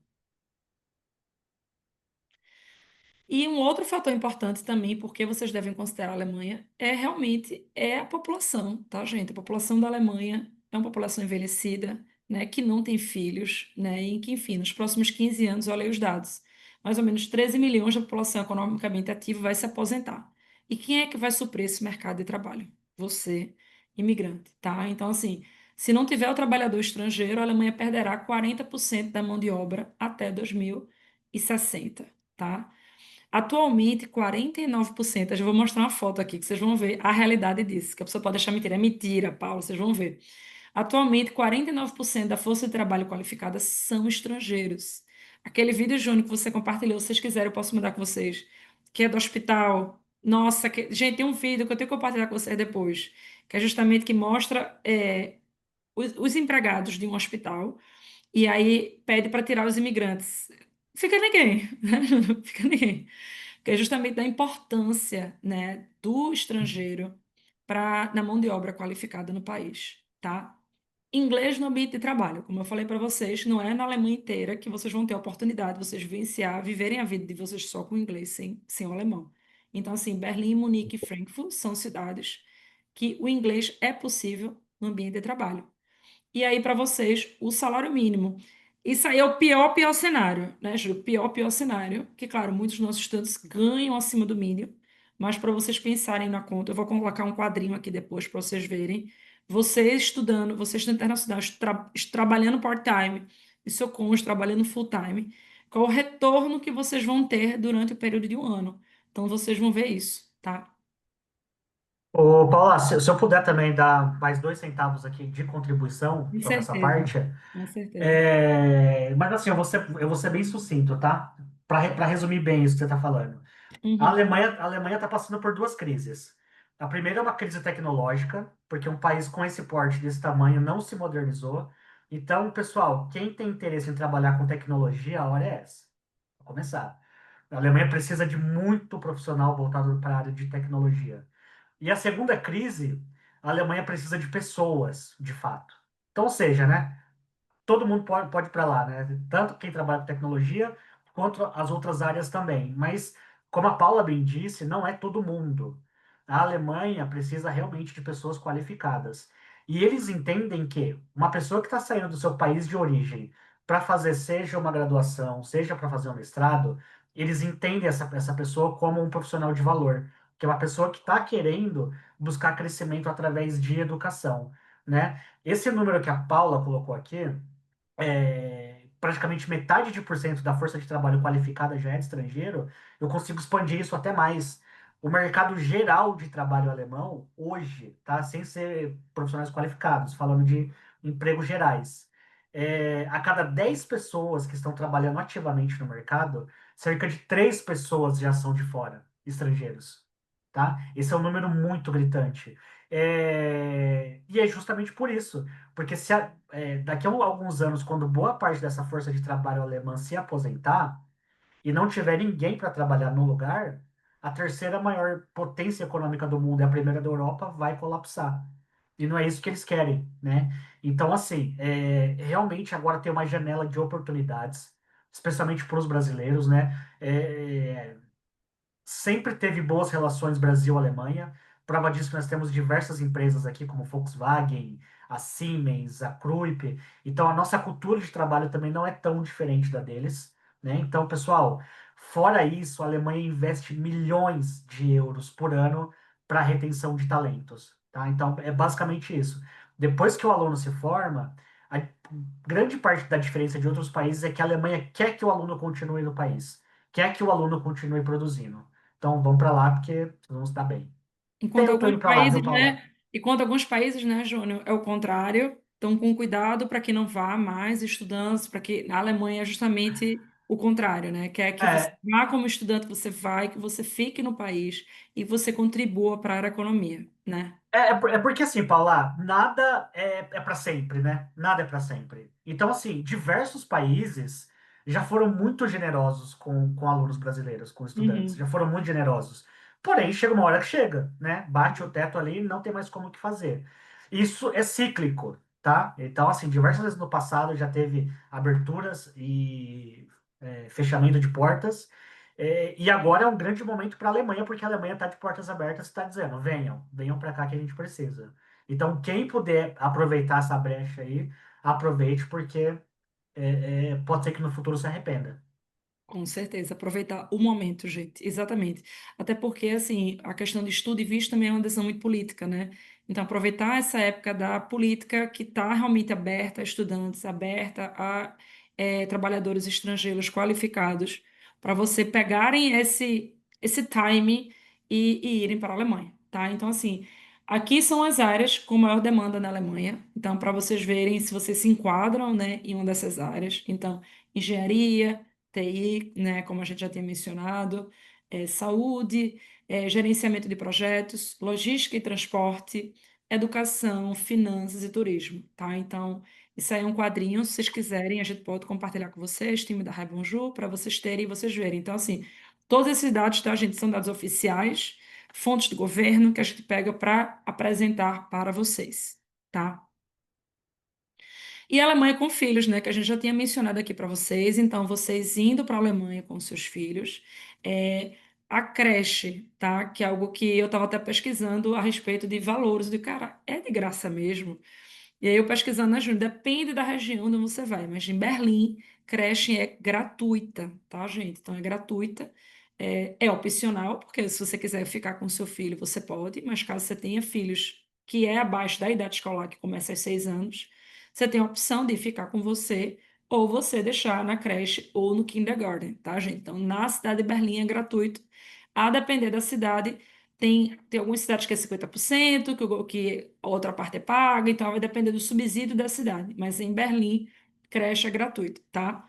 E um outro fator importante também, porque vocês devem considerar a Alemanha, é realmente a população, tá, gente? A população da Alemanha é uma população envelhecida, né, que não tem filhos, né, e que, enfim, nos próximos 15 anos, olha aí os dados, mais ou menos 13 milhões da população economicamente ativa vai se aposentar. E quem é que vai suprir esse mercado de trabalho? Você, imigrante, tá? Então, assim, se não tiver o trabalhador estrangeiro, a Alemanha perderá 40% da mão de obra até 2060, tá? Atualmente, 49%, eu já vou mostrar uma foto aqui, que vocês vão ver a realidade disso, que a pessoa pode achar mentira. É mentira, Paulo, vocês vão ver. Atualmente, 49% da força de trabalho qualificada são estrangeiros. Aquele vídeo, Júnior, que você compartilhou, se vocês quiserem, eu posso mandar com vocês, que é do hospital. Nossa, gente, tem um vídeo que eu tenho que compartilhar com vocês depois, que é justamente que mostra os empregados de um hospital e aí pede para tirar os imigrantes. Fica ninguém, né? Fica ninguém, que é justamente da importância, né, do estrangeiro na mão de obra qualificada no país, tá? Inglês no ambiente de trabalho, como eu falei para vocês, não é na Alemanha inteira que vocês vão ter a oportunidade de vocês vivenciar, viverem a vida de vocês só com inglês, sem o alemão. Então, assim, Berlim, Munique e Frankfurt são cidades que o inglês é possível no ambiente de trabalho. E aí, para vocês, o salário mínimo. Isso aí é o pior, pior cenário, né, Júlio? Pior, pior cenário. Que, claro, muitos dos nossos estudantes ganham acima do mínimo, mas para vocês pensarem na conta, eu vou colocar um quadrinho aqui depois para vocês verem. Você estudando internacional, trabalhando part-time, e seu cônjuge trabalhando full-time, qual o retorno que vocês vão ter durante o período de um ano. Então, vocês vão ver isso, tá? Ô, Paula, se eu puder também dar mais 2 centavos aqui de contribuição Com sobre essa certeza, parte, com certeza. mas assim, eu vou ser bem sucinto, tá? Para resumir bem isso que você está falando. A Uhum. Alemanha, a Alemanha está passando por 2 crises. A primeira é uma crise tecnológica, porque um país com esse porte, desse tamanho, não se modernizou. Então, pessoal, quem tem interesse em trabalhar com tecnologia, a hora é essa. Vou começar. A Alemanha precisa de muito profissional voltado para a área de tecnologia. E a segunda crise, a Alemanha precisa de pessoas, de fato. Então, ou seja, né? Todo mundo pode ir para lá, né? Tanto quem trabalha com tecnologia, quanto as outras áreas também. Mas, como a Paula bem disse, não é todo mundo. A Alemanha precisa realmente de pessoas qualificadas. E eles entendem que uma pessoa que está saindo do seu país de origem para fazer seja uma graduação, seja para fazer um mestrado, eles entendem essa pessoa como um profissional de valor, que é uma pessoa que está querendo buscar crescimento através de educação, né? Esse número que a Paula colocou aqui, praticamente metade de por cento da força de trabalho qualificada já é de estrangeiro, eu consigo expandir isso até mais. O mercado geral de trabalho alemão, hoje, tá? Sem ser profissionais qualificados, falando de empregos gerais, a cada 10 pessoas que estão trabalhando ativamente no mercado, cerca de 3 pessoas já são de fora, estrangeiros, tá? Esse é um número muito gritante. E é justamente por isso. Porque daqui a alguns anos, quando boa parte dessa força de trabalho alemã se aposentar e não tiver ninguém para trabalhar no lugar, a terceira maior potência econômica do mundo e a primeira da Europa vai colapsar. E não é isso que eles querem, né? Então, assim, realmente agora tem uma janela de oportunidades, especialmente para os brasileiros, né? Sempre teve boas relações Brasil-Alemanha. Prova disso que nós temos diversas empresas aqui, como Volkswagen, a Siemens, a Krupp. Então, a nossa cultura de trabalho também não é tão diferente da deles, né? Então, pessoal, fora isso, a Alemanha investe milhões de euros por ano para retenção de talentos, tá? Então, é basicamente isso. Depois que o aluno se forma, a grande parte da diferença de outros países é que a Alemanha quer que o aluno continue no país, quer que o aluno continue produzindo. Então vamos para lá porque vamos se dar bem. Até Enquanto eu tô alguns indo para lá, viu, países, Paula? né? Enquanto alguns países, né, Júnior, é o contrário. Então, com cuidado para que não vá mais estudantes, para que na Alemanha é justamente o contrário, né? Quer que você É, vá como estudante, você vai, que você fique no país e você contribua para a economia, né? é porque assim, Paula, nada é para sempre, né? Nada é para sempre. Então, assim, diversos países já foram muito generosos com alunos brasileiros, com estudantes, Uhum. já foram muito generosos. Porém, chega uma hora que chega, né? Bate o teto ali e não tem mais como o que fazer. Isso é cíclico, tá? Então, assim, diversas vezes no passado já teve aberturas e fechamento de portas. E agora é um grande momento para a Alemanha, porque a Alemanha está de portas abertas e está dizendo: venham para cá que a gente precisa. Então, quem puder aproveitar essa brecha aí, aproveite, porque pode ser que no futuro se arrependa. Com certeza, aproveitar o momento, gente, exatamente. Até porque, assim, a questão de estudo e visto também é uma decisão muito política, né? Então, aproveitar essa época da política que está realmente aberta a estudantes, aberta a trabalhadores estrangeiros qualificados, para você pegarem esse time e irem para a Alemanha, tá? Então, assim, aqui são as áreas com maior demanda na Alemanha. Então, para vocês verem se vocês se enquadram, né, em uma dessas áreas. Então, engenharia. TI, né, como a gente já tinha mencionado, saúde, gerenciamento de projetos, logística e transporte, educação, finanças e turismo, tá? Então, isso aí é um quadrinho, se vocês quiserem, a gente pode compartilhar com vocês, time da Rai Bonjour, para vocês terem e vocês verem. Então, assim, todos esses dados, tá, gente, são dados oficiais, fontes do governo, que a gente pega para apresentar para vocês, tá? E a Alemanha com filhos, né? Que a gente já tinha mencionado aqui para vocês. Então, vocês indo para a Alemanha com seus filhos, é, a creche, tá? Que é algo que eu estava até pesquisando a respeito de valores. De cara, é de graça mesmo. E aí eu pesquisando na Júnior, depende da região onde você vai, mas em Berlim, creche é gratuita, tá, gente? Então é gratuita, é opcional, porque se você quiser ficar com seu filho, você pode, mas caso você tenha filhos que é abaixo da idade escolar, que começa aos 6 anos, você tem a opção de ficar com você ou você deixar na creche ou no kindergarten, tá, gente? Então, na cidade de Berlim é gratuito. A depender da cidade, tem algumas cidades que é 50%, que a outra parte é paga, então vai depender do subsídio da cidade. Mas em Berlim, creche é gratuito, tá?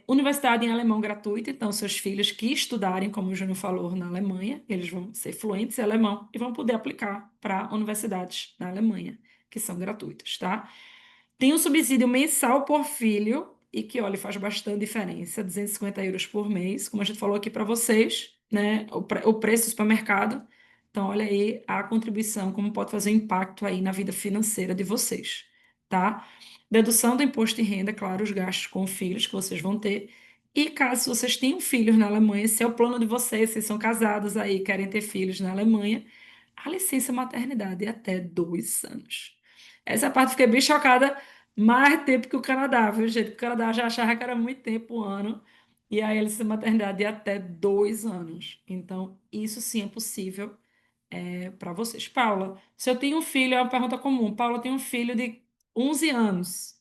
Universidade em alemão gratuita, então seus filhos que estudarem, como o Júnior falou, na Alemanha, eles vão ser fluentes em alemão e vão poder aplicar para universidades na Alemanha, que são gratuitas, tá? Tem um subsídio mensal por filho, e que, olha, faz bastante diferença, 250 euros por mês, como a gente falou aqui para vocês, né? O preço do supermercado. Então, olha aí a contribuição, como pode fazer impacto aí na vida financeira de vocês, tá? Dedução do imposto de renda, claro, os gastos com filhos que vocês vão ter. E caso vocês tenham filhos na Alemanha, se é o plano de vocês, vocês são casados aí, querem ter filhos na Alemanha, a licença maternidade é até 2 anos. Essa parte eu fiquei bem chocada, mais tempo que o Canadá, viu, gente? O Canadá já achava que era muito tempo, um ano, e aí a licença maternidade é até 2 anos. Então, isso sim é possível para vocês. Paula, se eu tenho um filho, é uma pergunta comum. Paula, eu tenho um filho de 11 anos.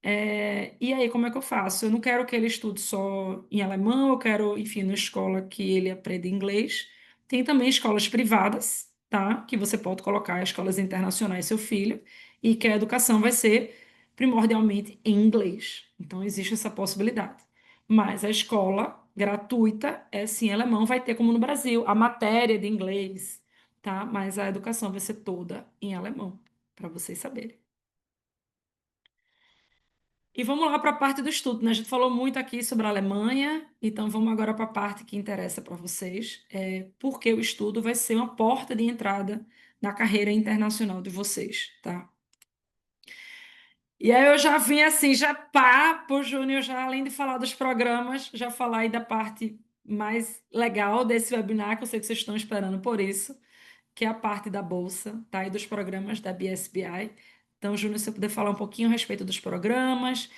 E aí, como é que eu faço? Eu não quero que ele estude só em alemão, eu quero, enfim, na escola que ele aprenda inglês. Tem também escolas privadas, tá? Que você pode colocar escolas internacionais seu filho, e que a educação vai ser primordialmente em inglês. Então, existe essa possibilidade. Mas a escola gratuita é sim em alemão, vai ter como no Brasil, a matéria de inglês, tá? Mas a educação vai ser toda em alemão, para vocês saberem. E vamos lá para a parte do estudo, né? A gente falou muito aqui sobre a Alemanha, então vamos agora para a parte que interessa para vocês, porque o estudo vai ser uma porta de entrada na carreira internacional de vocês, tá? E aí eu já vim assim, já pá, pro Júnior, já além de falar dos programas, já falar aí da parte mais legal desse webinar, que eu sei que vocês estão esperando por isso, que é a parte da bolsa, tá? E dos programas da BSBI. Então, Júnior, se você puder falar um pouquinho a respeito dos programas,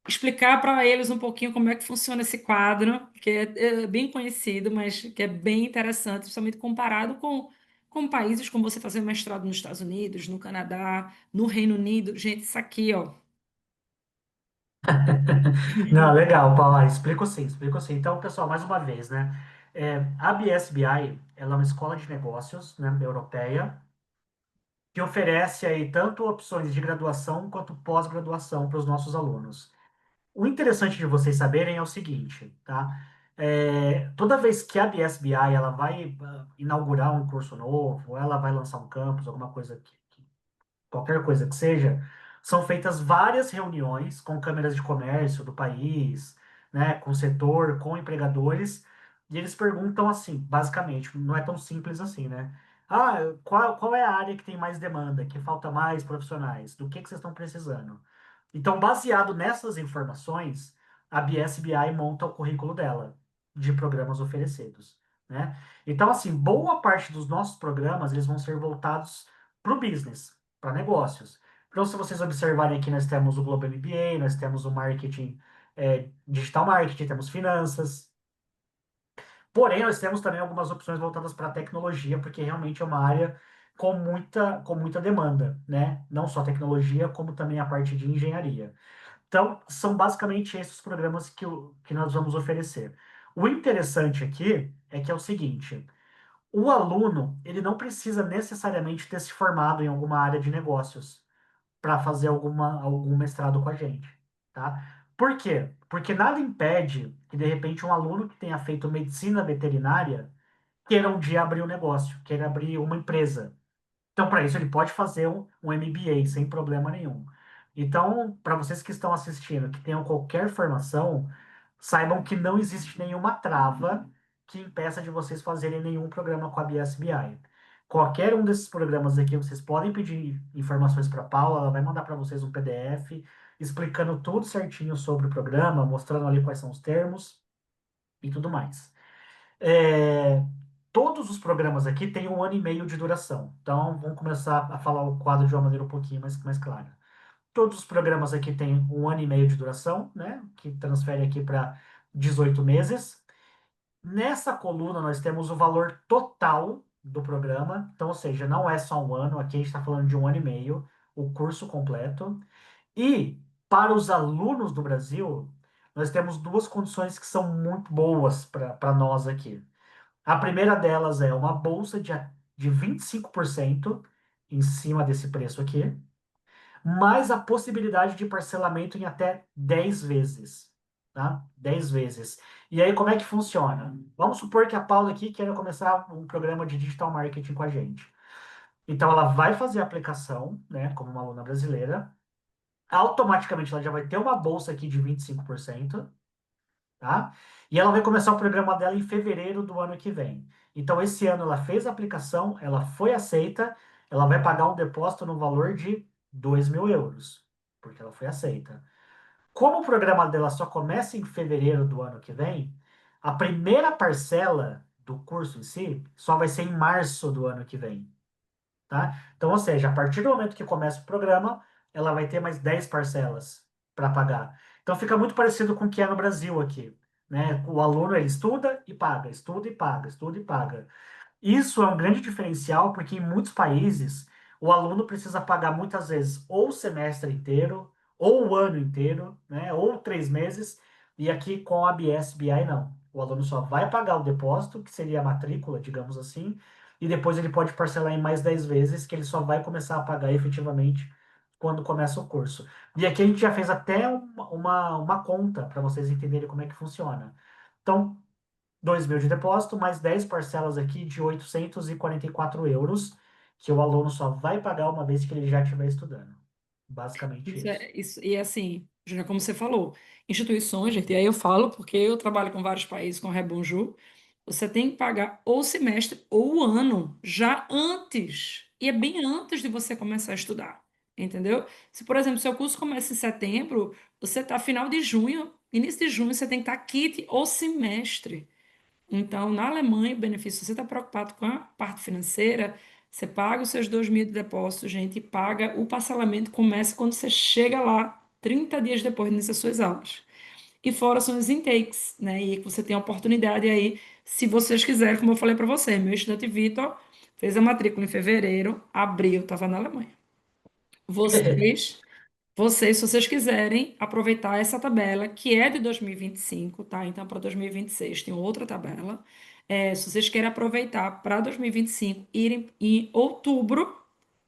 explicar para eles um pouquinho como é que funciona esse quadro, que é bem conhecido, mas que é bem interessante, principalmente comparado com países como você fazer mestrado nos Estados Unidos, no Canadá, no Reino Unido. Gente, isso aqui, ó. Não, legal, Paula. Explico sim, explico sim. Então, pessoal, mais uma vez, né? A BSBI, ela é uma escola de negócios, né, europeia, que oferece aí tanto opções de graduação quanto pós-graduação para os nossos alunos. O interessante de vocês saberem é o seguinte, tá? Toda vez que a BSBI ela vai inaugurar um curso novo, ela vai lançar um campus, alguma coisa qualquer coisa que seja, são feitas várias reuniões com câmeras de comércio do país, né, com o setor, com empregadores, e eles perguntam assim, basicamente, não é tão simples assim, né? Ah, qual é a área que tem mais demanda, que falta mais profissionais? Do que vocês estão precisando? Então, baseado nessas informações, a BSBI monta o currículo dela, de programas oferecidos, né? Então, assim, boa parte dos nossos programas, eles vão ser voltados para o business, para negócios. Então, se vocês observarem aqui, nós temos o Global MBA, nós temos o marketing, digital marketing, temos finanças. Porém, nós temos também algumas opções voltadas para a tecnologia, porque realmente é uma área com muita demanda, né? Não só tecnologia, como também a parte de engenharia. Então, são basicamente esses os programas que nós vamos oferecer. O interessante aqui é que é o seguinte: o aluno, ele não precisa necessariamente ter se formado em alguma área de negócios para fazer algum mestrado com a gente, tá? Por quê? Porque nada impede que, de repente, um aluno que tenha feito medicina veterinária queira um dia abrir um negócio, queira abrir uma empresa. Então, para isso, ele pode fazer um MBA sem problema nenhum. Então, para vocês que estão assistindo, que tenham qualquer formação, saibam que não existe nenhuma trava que impeça de vocês fazerem nenhum programa com a BSBI. Qualquer um desses programas aqui, vocês podem pedir informações para a Paula, ela vai mandar para vocês um PDF explicando tudo certinho sobre o programa, mostrando ali quais são os termos e tudo mais. É, todos os programas aqui têm 1 ano e meio de duração. Então, vamos começar a falar o quadro de uma maneira um pouquinho mais clara. Todos os programas aqui têm 1 ano e meio de duração, né? Que transfere aqui para 18 meses. Nessa coluna, nós temos o valor total do programa. Então, ou seja, não é só 1 ano, aqui a gente está falando de 1 ano e meio, o curso completo. E para os alunos do Brasil, nós temos duas condições que são muito boas para nós aqui. A primeira delas é uma bolsa de 25% em cima desse preço aqui, mais a possibilidade de parcelamento em até 10 vezes, tá? 10 vezes. E aí, como é que funciona? Vamos supor que a Paula aqui queira começar um programa de digital marketing com a gente. Então, ela vai fazer a aplicação, né, como uma aluna brasileira. Automaticamente, ela já vai ter uma bolsa aqui de 25%, tá? E ela vai começar o programa dela em fevereiro do ano que vem. Então, esse ano ela fez a aplicação, ela foi aceita, ela vai pagar um depósito no valor de 2.000 euros, porque ela foi aceita. Como o programa dela só começa em fevereiro do ano que vem, a primeira parcela do curso em si só vai ser em março do ano que vem, tá? Então, ou seja, a partir do momento que começa o programa, ela vai ter mais 10 parcelas para pagar. Então, fica muito parecido com o que é no Brasil aqui, né? O aluno, ele estuda e paga, estuda e paga, estuda e paga. Isso é um grande diferencial, porque em muitos países o aluno precisa pagar muitas vezes ou o semestre inteiro, ou o ano inteiro, né? Ou 3 meses, e aqui com a ABS BI não. O aluno só vai pagar o depósito, que seria a matrícula, digamos assim, e depois ele pode parcelar em mais 10 vezes, que ele só vai começar a pagar efetivamente quando começa o curso. E aqui a gente já fez até uma conta para vocês entenderem como é que funciona. Então, 2.000 de depósito, mais 10 parcelas aqui de 844 euros, que o aluno só vai pagar uma vez que ele já estiver estudando. Basicamente Isso isso. é isso. E assim, Júnior, como você falou, instituições, gente, e aí eu falo porque eu trabalho com vários países com Rebonjour, você tem que pagar ou o semestre ou o ano, já antes. E é bem antes de você começar a estudar, entendeu? Se, por exemplo, seu curso começa em setembro, você está final de junho, início de junho, você tem que estar kit o semestre. Então, na Alemanha, o benefício, se você está preocupado com a parte financeira, você paga os seus 2.000 de depósito, gente, e paga o parcelamento, começa quando você chega lá, 30 dias depois das suas aulas. E fora são os intakes, né? E você tem a oportunidade aí, se vocês quiserem, como eu falei para você, meu estudante Vitor fez a matrícula em fevereiro, abril, estava na Alemanha. Vocês se vocês quiserem aproveitar essa tabela, que é de 2025, tá? Então, para 2026 tem outra tabela. Se vocês querem aproveitar para 2025, irem em outubro,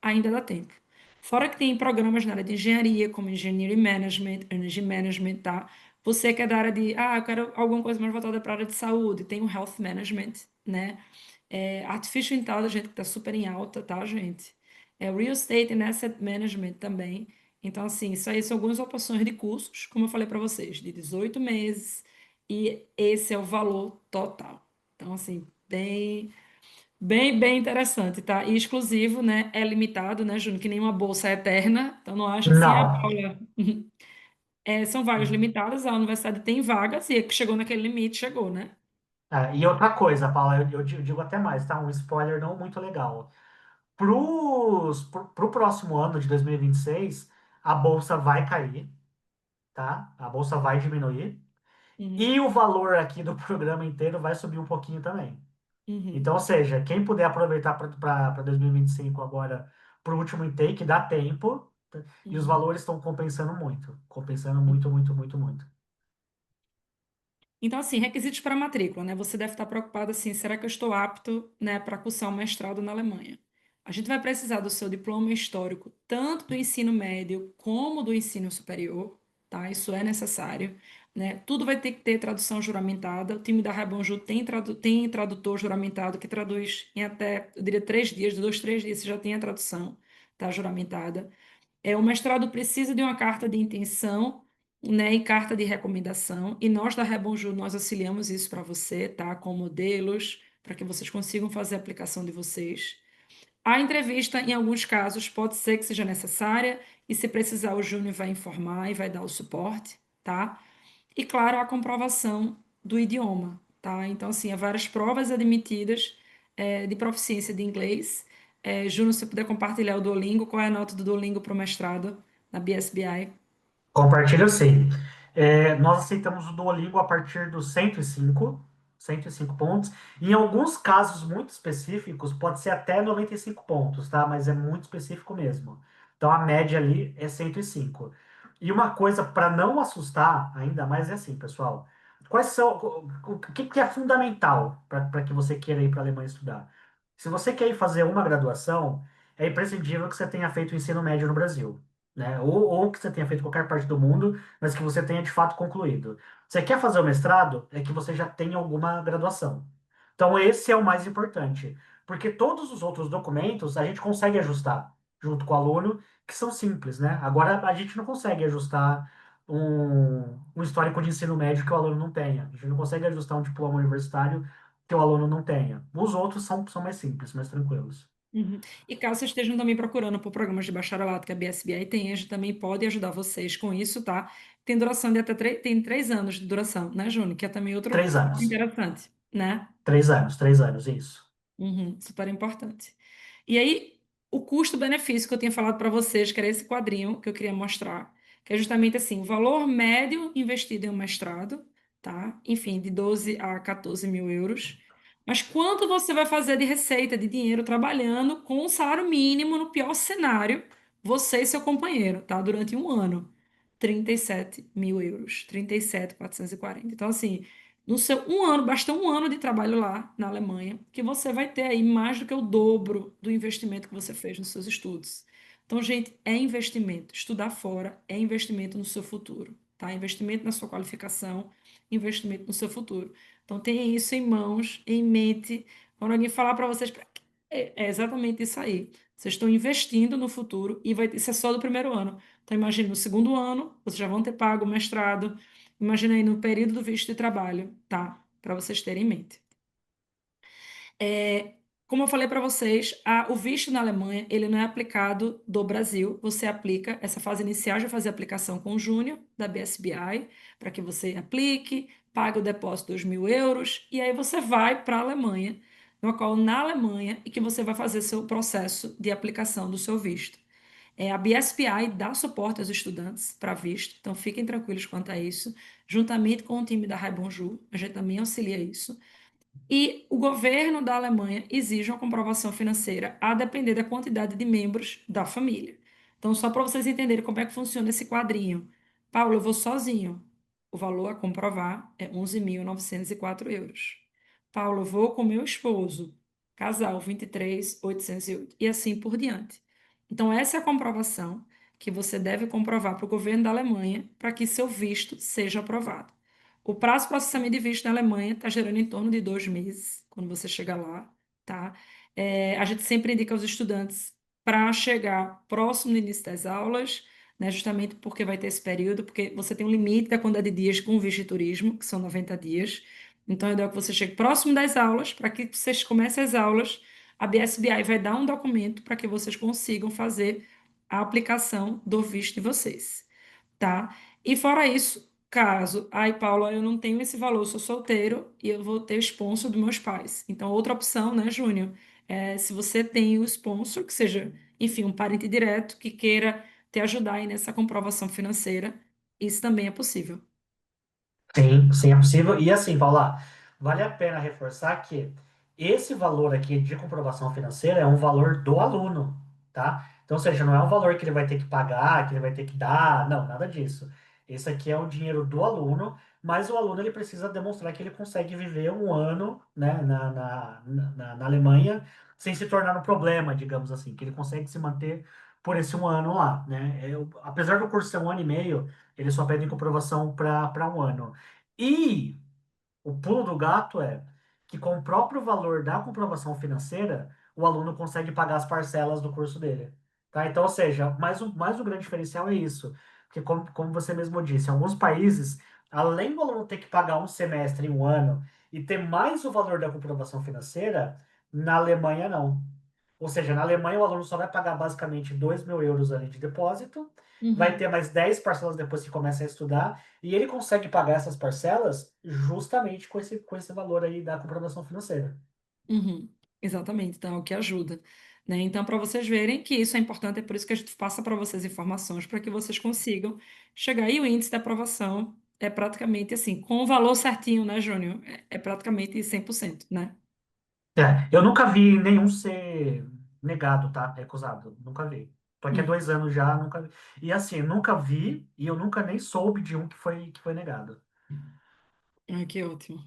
ainda dá tempo. Fora que tem programas na área de engenharia, como Engineering Management, Energy Management, tá? Você que é da área de, eu quero alguma coisa mais voltada para a área de saúde, tem o Health Management, né? Artificial Intelligence, que está super em alta, tá, gente? Real Estate and Asset Management também. Então, assim, isso aí são algumas opções de cursos, como eu falei para vocês, de 18 meses, e esse é o valor total. Então, assim, bem interessante, tá? E exclusivo, né? É limitado, né, Júnior? Que nenhuma bolsa é eterna. Então, não acho que sim, Não. Paula. São vagas limitadas, a universidade tem vagas, e a que chegou naquele limite, chegou, né? Ah, e outra coisa, Paula, eu digo até mais, tá? Um spoiler não muito legal. Pro próximo ano de 2026, a bolsa vai cair, tá? A bolsa vai diminuir. Uhum, E o valor aqui do programa inteiro vai subir um pouquinho também. uhum, Então, ou seja, quem puder aproveitar para 2025 agora, para o último intake, dá tempo, tá? E os uhum. valores estão compensando muito, muito, muito, muito. Então, assim, requisitos para matrícula, né? Você deve estar preocupado assim, será que eu estou apto, né, para cursar um mestrado na Alemanha? A gente vai precisar do seu diploma histórico, tanto do ensino médio como do ensino superior, tá? Isso é necessário, né? Tudo vai ter que ter tradução juramentada. O time da Rebonju tem tradutor juramentado que traduz em até, eu diria, 3 dias, de 2, 3 dias você já tem a tradução, tá? Juramentada. O mestrado precisa de uma carta de intenção, né, e carta de recomendação, e nós da Rebonju, nós auxiliamos isso para você, tá, com modelos, para que vocês consigam fazer a aplicação de vocês. A entrevista, em alguns casos, pode ser que seja necessária, e se precisar, o Júnior vai informar e vai dar o suporte, tá? E, claro, a comprovação do idioma, tá? Então, assim, há várias provas admitidas, de proficiência de inglês. Júnior, se você puder compartilhar o Duolingo, qual é a nota do Duolingo para o mestrado na BSBI? Compartilho sim. Nós aceitamos o Duolingo a partir dos 105 pontos. Em alguns casos muito específicos, pode ser até 95 pontos, tá? Mas é muito específico mesmo. Então a média ali é 105. E uma coisa para não assustar ainda mais é assim, pessoal. Quais são, o que é fundamental para que você queira ir para a Alemanha estudar? Se você quer ir fazer uma graduação, é imprescindível que você tenha feito o ensino médio no Brasil, né? Ou que você tenha feito em qualquer parte do mundo, mas que você tenha de fato concluído. Você quer fazer o mestrado, é que você já tenha alguma graduação. Então, esse é o mais importante, porque todos os outros documentos a gente consegue ajustar junto com o aluno, que são simples, né? Agora, a gente não consegue ajustar um histórico de ensino médio que o aluno não tenha. A gente não consegue ajustar um diploma universitário que o aluno não tenha. Os outros são mais simples, mais tranquilos. Uhum. E caso vocês estejam também procurando por programas de bacharelato que a BSBI tem, a gente também pode ajudar vocês com isso, tá? Tem duração de até tem 3 anos de duração, né, Júnior? Que é também outro 3 anos. interessante, né? 3 anos, isso. Uhum, super importante. E aí, o custo-benefício que eu tinha falado para vocês, que era esse quadrinho que eu queria mostrar, que é justamente assim, o valor médio investido em um mestrado, tá? Enfim, de 12 a 14 mil euros. Mas quanto você vai fazer de receita, de dinheiro, trabalhando com um salário mínimo, no pior cenário, você e seu companheiro, tá? Durante um ano. 37 mil euros, 37.440. Então, assim, no seu um ano, basta um ano de trabalho lá na Alemanha, que você vai ter aí mais do que o dobro do investimento que você fez nos seus estudos. Então, gente, é investimento. Estudar fora é investimento no seu futuro, tá? Investimento na sua qualificação, investimento no seu futuro. Então, tenha isso em mãos, em mente. Quando alguém falar para vocês, é exatamente isso aí. Vocês estão investindo no futuro e isso é só do primeiro ano. Então, imagine no segundo ano, vocês já vão ter pago o mestrado. Imagina aí no período do visto de trabalho, tá? Para vocês terem em mente. É, como eu falei para vocês, o visto na Alemanha, ele não é aplicado do Brasil. Você aplica, essa fase inicial já fazer aplicação com o Júnior, da BSBI, para que você aplique, pague o depósito dos 1.000 euros, e aí você vai para a Alemanha, no qual na Alemanha, e que você vai fazer seu processo de aplicação do seu visto. A BSPI dá suporte aos estudantes para visto, então fiquem tranquilos quanto a isso. Juntamente com o time da Raibonjour, a gente também auxilia isso. E o governo da Alemanha exige uma comprovação financeira a depender da quantidade de membros da família. Então, só para vocês entenderem como é que funciona esse quadrinho. Paulo, eu vou sozinho. O valor a comprovar é 11.904 euros. Paulo, eu vou com meu esposo. Casal, 23.808. E assim por diante. Então, essa é a comprovação que você deve comprovar para o governo da Alemanha para que seu visto seja aprovado. O prazo de processamento de visto na Alemanha está gerando em torno de 2 meses, quando você chega lá, tá? A gente sempre indica aos estudantes para chegar próximo do início das aulas, né? Justamente porque vai ter esse período, porque você tem um limite da quantidade de dias com visto de turismo, que são 90 dias. Então, é ideal que você chegue próximo das aulas, para que vocês comecem as aulas. A BSBI vai dar um documento para que vocês consigam fazer a aplicação do visto de vocês, tá? E fora isso, caso, ai, Paula, eu não tenho esse valor, eu sou solteiro e eu vou ter o sponsor dos meus pais. Então, outra opção, né, Júnior, se você tem o sponsor, que seja, enfim, um parente direto que queira te ajudar aí nessa comprovação financeira, isso também é possível. Sim, sim, é possível. E assim, Paula, vale a pena reforçar que esse valor aqui de comprovação financeira é um valor do aluno, tá? Então, ou seja, não é um valor que ele vai ter que pagar, que ele vai ter que dar, não, nada disso. Esse aqui é o dinheiro do aluno, mas o aluno ele precisa demonstrar que ele consegue viver um ano, né, na Alemanha sem se tornar um problema, digamos assim, que ele consegue se manter por esse um ano lá, né? Apesar do curso ser um ano e meio, eles só pedem comprovação para um ano. E o pulo do gato é que com o próprio valor da comprovação financeira, o aluno consegue pagar as parcelas do curso dele. Tá? Então, ou seja, mais um grande diferencial é isso. Porque, como você mesmo disse, em alguns países, além do aluno ter que pagar um semestre em um ano e ter mais o valor da comprovação financeira, na Alemanha não. Ou seja, na Alemanha o aluno só vai pagar basicamente 2.000 euros ali de depósito, vai Uhum, ter mais 10 parcelas depois que começa a estudar, e ele consegue pagar essas parcelas justamente com esse valor aí da comprovação financeira. uhum. Exatamente, então é o que ajuda, né? Então, para vocês verem que isso é importante, é por isso que a gente passa para vocês informações, para que vocês consigam chegar. E o índice de aprovação é praticamente assim, com o valor certinho, né, Júnior? É praticamente 100%, né? Eu nunca vi nenhum ser negado, tá? Recusado. Nunca vi. Tô aqui há Hum. 2 anos já, nunca vi. E assim, nunca vi e eu nunca nem soube de um que foi negado. Ah, que ótimo.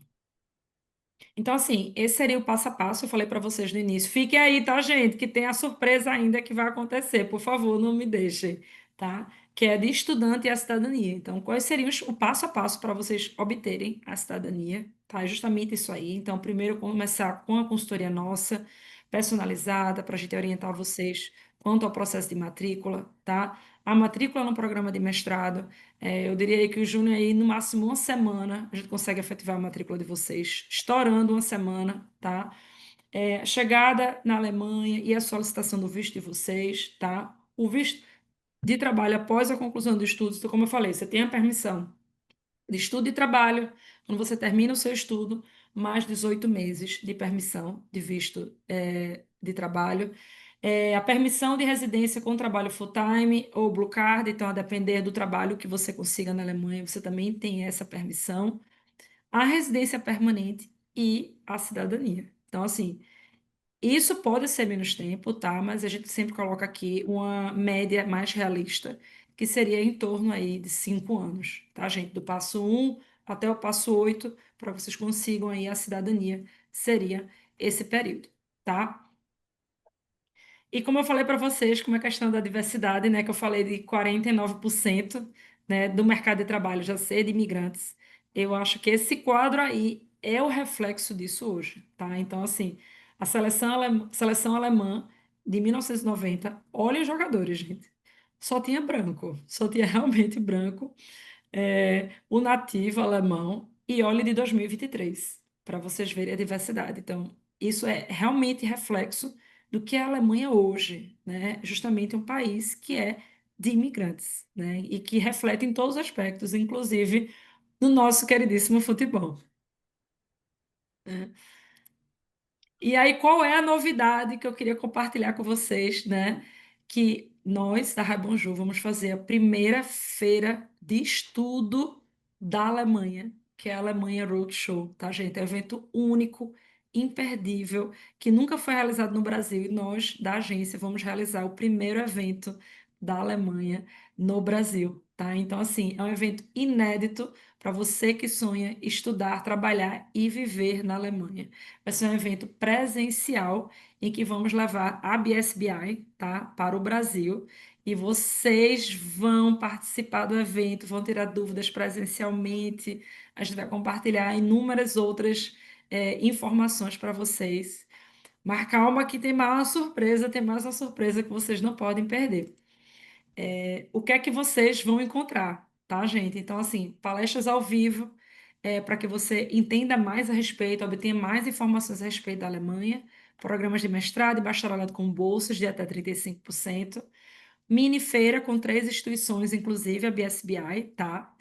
Então, assim, esse seria o passo a passo. Eu falei para vocês no início. Fique aí, tá, gente? Que tem a surpresa ainda que vai acontecer. Por favor, não me deixem, tá? Que é de estudante e a cidadania. Então, quais seriam o passo a passo para vocês obterem a cidadania? Tá? É justamente isso aí. Então, primeiro, começar com a consultoria nossa, personalizada, para a gente orientar vocês quanto ao processo de matrícula, tá? A matrícula no programa de mestrado. Eu diria aí que o Júnior aí, no máximo uma semana, a gente consegue efetivar a matrícula de vocês, estourando uma semana, tá? Chegada na Alemanha e a solicitação do visto de vocês, tá? O visto de trabalho após a conclusão dos estudos, então, como eu falei, você tem a permissão de estudo e trabalho, quando você termina o seu estudo, mais 18 meses de permissão de visto de trabalho. A permissão de residência com trabalho full-time ou blue card, então, a depender do trabalho que você consiga na Alemanha, você também tem essa permissão. A residência permanente e a cidadania. Então, assim, isso pode ser menos tempo, tá? Mas a gente sempre coloca aqui uma média mais realista, que seria em torno aí de 5 anos, tá, gente? Do passo um até o passo 8, para vocês consigam aí a cidadania, seria esse período, tá? E como eu falei para vocês, como a questão da diversidade, né, que eu falei de 49%, né, do mercado de trabalho já ser de imigrantes, eu acho que esse quadro aí é o reflexo disso hoje, tá? Então, assim, a seleção alemã de 1990, olha os jogadores, gente. Só tinha branco, só tinha realmente branco, o nativo alemão e olhe de 2023, para vocês verem a diversidade. Então, isso é realmente reflexo do que é a Alemanha hoje, né? Justamente um país que é de imigrantes, né? E que reflete em todos os aspectos, inclusive no nosso queridíssimo futebol, né? E aí, qual é a novidade que eu queria compartilhar com vocês, né? Que nós, da Rabonju, vamos fazer a primeira feira de estudo da Alemanha, que é a Alemanha Roadshow, tá, gente? É um evento único, imperdível, que nunca foi realizado no Brasil, e nós, da agência, vamos realizar o primeiro evento da Alemanha no Brasil, tá? Então, assim, é um evento inédito para você que sonha estudar, trabalhar e viver na Alemanha. Vai ser um evento presencial em que vamos levar a BSBI, tá, para o Brasil. E vocês vão participar do evento, vão tirar dúvidas presencialmente. A gente vai compartilhar inúmeras outras informações para vocês. Mas calma que tem mais uma surpresa que vocês não podem perder. O que é que vocês vão encontrar, tá, gente? Então, assim, palestras ao vivo, para que você entenda mais a respeito, obtenha mais informações a respeito da Alemanha, programas de mestrado e bacharelado com bolsas de até 35%, mini feira com 3 instituições, inclusive a BSBI, tá?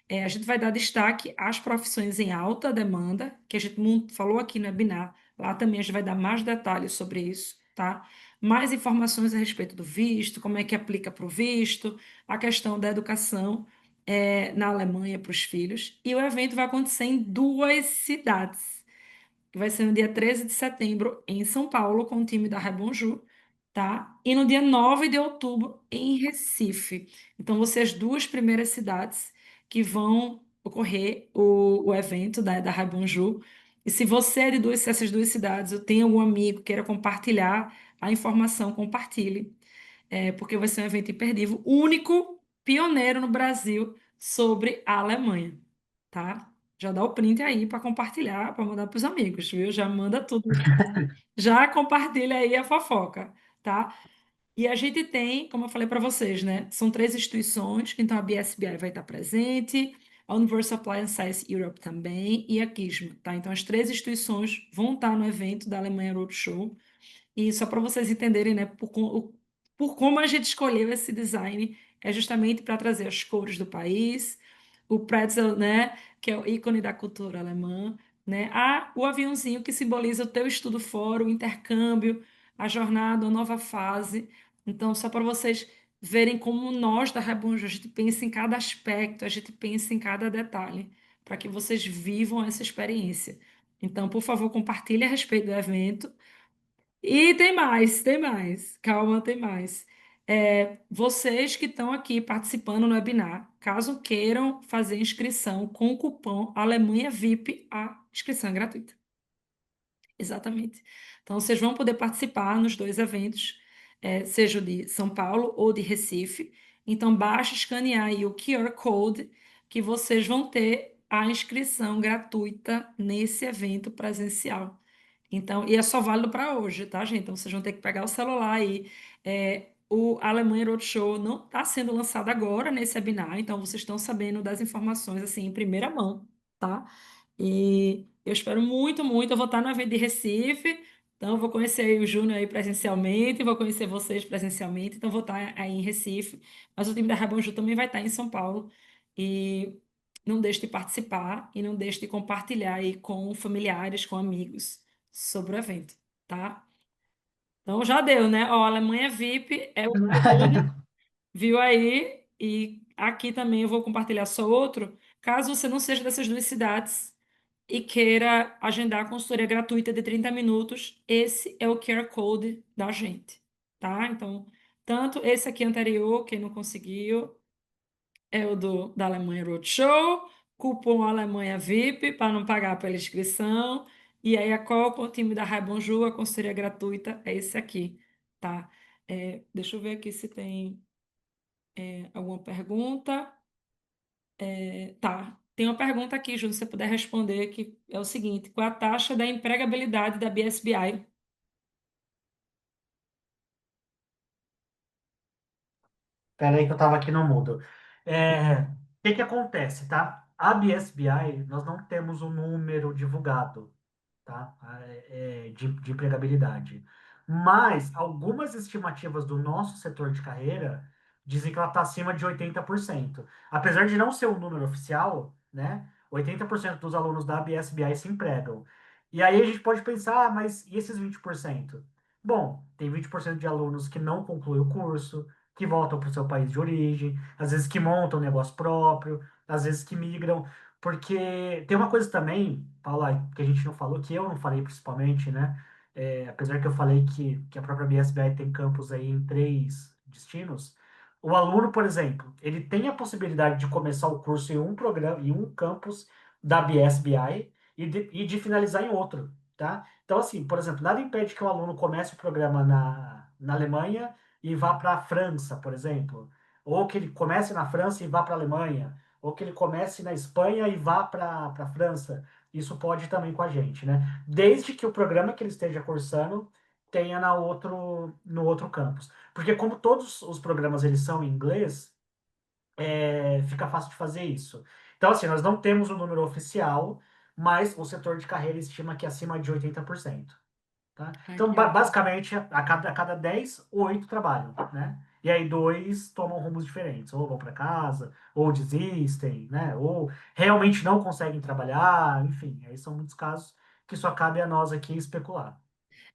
A gente vai dar destaque às profissões em alta demanda, que a gente falou aqui no webinar. Lá também a gente vai dar mais detalhes sobre isso, tá? Mais informações a respeito do visto, como é que aplica para o visto, a questão da educação na Alemanha para os filhos. E o evento vai acontecer em 2 cidades, que vai ser no dia 13 de setembro em São Paulo, com o time da Rebonju, tá? E no dia 9 de outubro em Recife. Então, vão ser as 2 primeiras cidades que vão ocorrer o evento da Rebonju. E se você é de essas 2 cidades, ou tem algum amigo que queira compartilhar a informação, compartilhe, porque vai ser um evento imperdível, único, pioneiro no Brasil sobre a Alemanha, tá? Já dá o print aí para compartilhar, para mandar para os amigos, viu? Já manda tudo, já compartilha aí a fofoca, tá? E a gente tem, como eu falei para vocês, né? São 3 instituições, então a BSBI vai estar presente, a Universal Appliance Science Europe também e a KISMA, tá? Então as 3 instituições vão estar no evento da Alemanha Roadshow. E só para vocês entenderem, né, por como a gente escolheu esse design, é justamente para trazer as cores do país, o pretzel, né, que é o ícone da cultura alemã, né? Há o aviãozinho que simboliza o teu estudo fora, o intercâmbio, a jornada, a nova fase. Então, só para vocês verem como nós da Rebonjo, a gente pensa em cada aspecto, a gente pensa em cada detalhe, para que vocês vivam essa experiência. Então, por favor, compartilhe a respeito do evento. E tem mais, tem mais. Calma, tem mais. Vocês que estão aqui participando no webinar, caso queiram fazer inscrição com o cupom Alemanha VIP, a inscrição é gratuita. Exatamente. Então, vocês vão poder participar nos dois eventos, seja o de São Paulo ou de Recife. Então, basta escanear aí o QR Code que vocês vão ter a inscrição gratuita nesse evento presencial. Então, e é só válido para hoje, tá, gente? Então, vocês vão ter que pegar o celular aí. O Alemanha Roadshow não está sendo lançado agora nesse webinar, então vocês estão sabendo das informações assim em primeira mão, tá? E eu espero muito, muito. Eu vou estar no evento de Recife, então eu vou conhecer aí o Júnior aí presencialmente, vou conhecer vocês presencialmente, então eu vou estar aí em Recife. Mas o time da Rabonju também vai estar em São Paulo. E não deixe de participar e não deixe de compartilhar aí com familiares, com amigos sobre o evento, tá? Então já deu, né? Ó, Alemanha VIP é o Júnior, viu aí? E aqui também eu vou compartilhar só outro. Caso você não seja dessas duas cidades e queira agendar a consultoria gratuita de 30 minutos, esse é o QR Code da gente, tá? Então, tanto esse aqui anterior, quem não conseguiu, é o da Alemanha Roadshow, cupom Alemanha VIP para não pagar pela inscrição, e aí a qual com o time da Rai Bonjour, a consultoria gratuita é esse aqui, tá? Deixa eu ver aqui se tem alguma pergunta. Tá. Tem uma pergunta aqui, Júlio, se você puder responder, que é o seguinte: qual é a taxa da empregabilidade da BSBI? Pera aí que eu estava aqui no mudo. O que que acontece, tá? A BSBI, nós não temos um número divulgado, tá? De empregabilidade. Mas algumas estimativas do nosso setor de carreira dizem que ela está acima de 80%. Apesar de não ser um número oficial, né? 80% dos alunos da BSBI se empregam. E aí a gente pode pensar, mas e esses 20%? Bom, tem 20% de alunos que não concluem o curso, que voltam para o seu país de origem, às vezes que montam um negócio próprio, às vezes que migram. Porque tem uma coisa também, Paula, que a gente não falou, que eu não falei principalmente, né? Apesar que eu falei que a própria BSBI tem campus aí em 3 destinos, o aluno, por exemplo, ele tem a possibilidade de começar o curso em um programa, em um campus da BSBI e de finalizar em outro, tá? Então, assim, por exemplo, nada impede que o aluno comece o programa na Alemanha e vá para a França, por exemplo, ou que ele comece na França e vá para a Alemanha, ou que ele comece na Espanha e vá para a França. Isso pode também com a gente, né? Desde que o programa que ele esteja cursando tenha no outro campus. Porque como todos os programas eles são em inglês, fica fácil de fazer isso. Então, assim, nós não temos o número oficial, mas o setor de carreira estima que é acima de 80%. Tá? Ai, Então, que ótimo. basicamente, a cada 10, 8 trabalham, né? E aí dois tomam rumos diferentes, ou vão para casa, ou desistem, né? Ou realmente não conseguem trabalhar, enfim, aí são muitos casos que só cabe a nós aqui especular.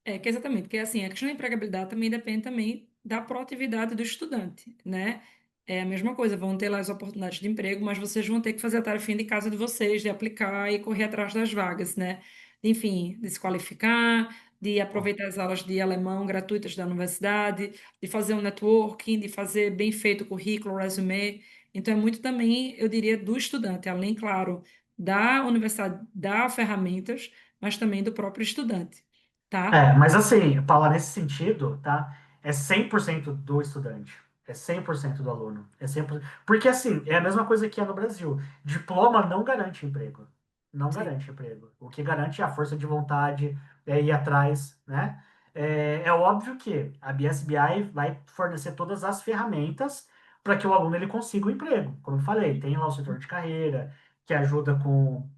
Que exatamente, porque assim, a questão da empregabilidade também depende também da proatividade do estudante, né? É a mesma coisa, vão ter lá as oportunidades de emprego, mas vocês vão ter que fazer a tarefinha de casa de vocês, de aplicar e correr atrás das vagas, né? Enfim, de se qualificar, de aproveitar as aulas de alemão gratuitas da universidade, de fazer um networking, de fazer bem feito o currículo, o resume. Então, é muito também, eu diria, do estudante, além, claro, da universidade dar ferramentas, mas também do próprio estudante, tá? Mas assim, Paula, nesse sentido, tá? É 100% do estudante. É 100% do aluno. É 100%. Porque assim, é a mesma coisa que é no Brasil. Diploma não garante emprego. Não Sim. garante emprego. O que garante é a força de vontade, é ir atrás, né? É óbvio que a BSBI vai fornecer todas as ferramentas para que o aluno ele consiga o emprego. Como eu falei, tem lá o setor de carreira, que ajuda com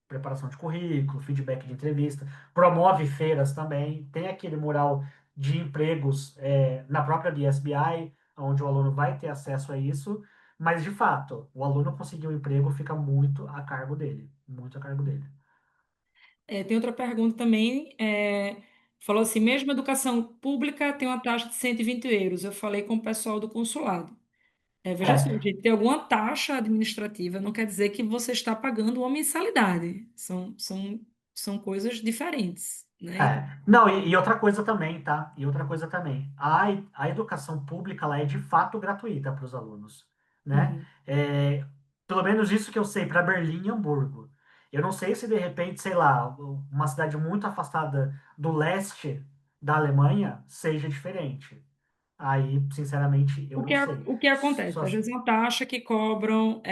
preparação de currículo, feedback de entrevista, promove feiras também, tem aquele mural de empregos na própria BSBI, onde o aluno vai ter acesso a isso, mas de fato, o aluno conseguir um emprego fica muito a cargo dele, muito a cargo dele. Tem outra pergunta também. Falou assim: mesmo educação pública tem uma taxa de 120 euros. Eu falei com o pessoal do consulado. Veja só, É, gente, ter alguma taxa administrativa não quer dizer que você está pagando uma mensalidade. São coisas diferentes, né? Então, Não, e outra coisa também, tá? E outra coisa também. A educação pública, ela é de fato gratuita para os alunos, né? uhum. É, pelo menos isso que eu sei para Berlim e Hamburgo. Eu não sei se de repente, sei lá, uma cidade muito afastada do leste da Alemanha seja diferente. Aí, sinceramente, eu não sei. O que acontece? Só Às vezes é uma taxa que cobram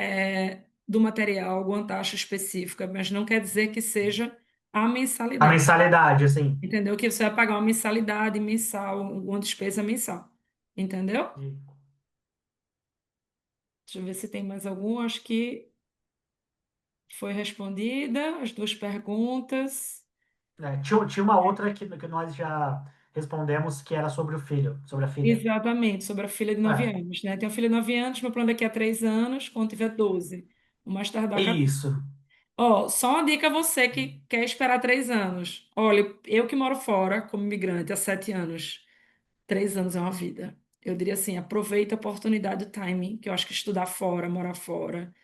do material, alguma taxa específica, mas não quer dizer que seja a a mensalidade. mensalidade, assim. Entendeu? Que você vai pagar uma mensalidade mensal, uma despesa mensal. Entendeu? Deixa eu ver se tem mais algum. Acho que foi respondida as duas perguntas. Tinha uma outra que nós já respondemos que era sobre o filho, sobre a filha. Exatamente, sobre a filha de 9 É, anos, né? Tenho uma filha de 9 anos, meu plano daqui a 3 anos, quando tiver 12. O mais tardar 14. isso. Ó, só uma dica a você que quer esperar 3 anos. Olha, eu que moro fora, como imigrante, há 7 anos. 3 anos é uma vida. Eu diria assim, aproveita a oportunidade do timing, que eu acho que estudar fora, morar fora,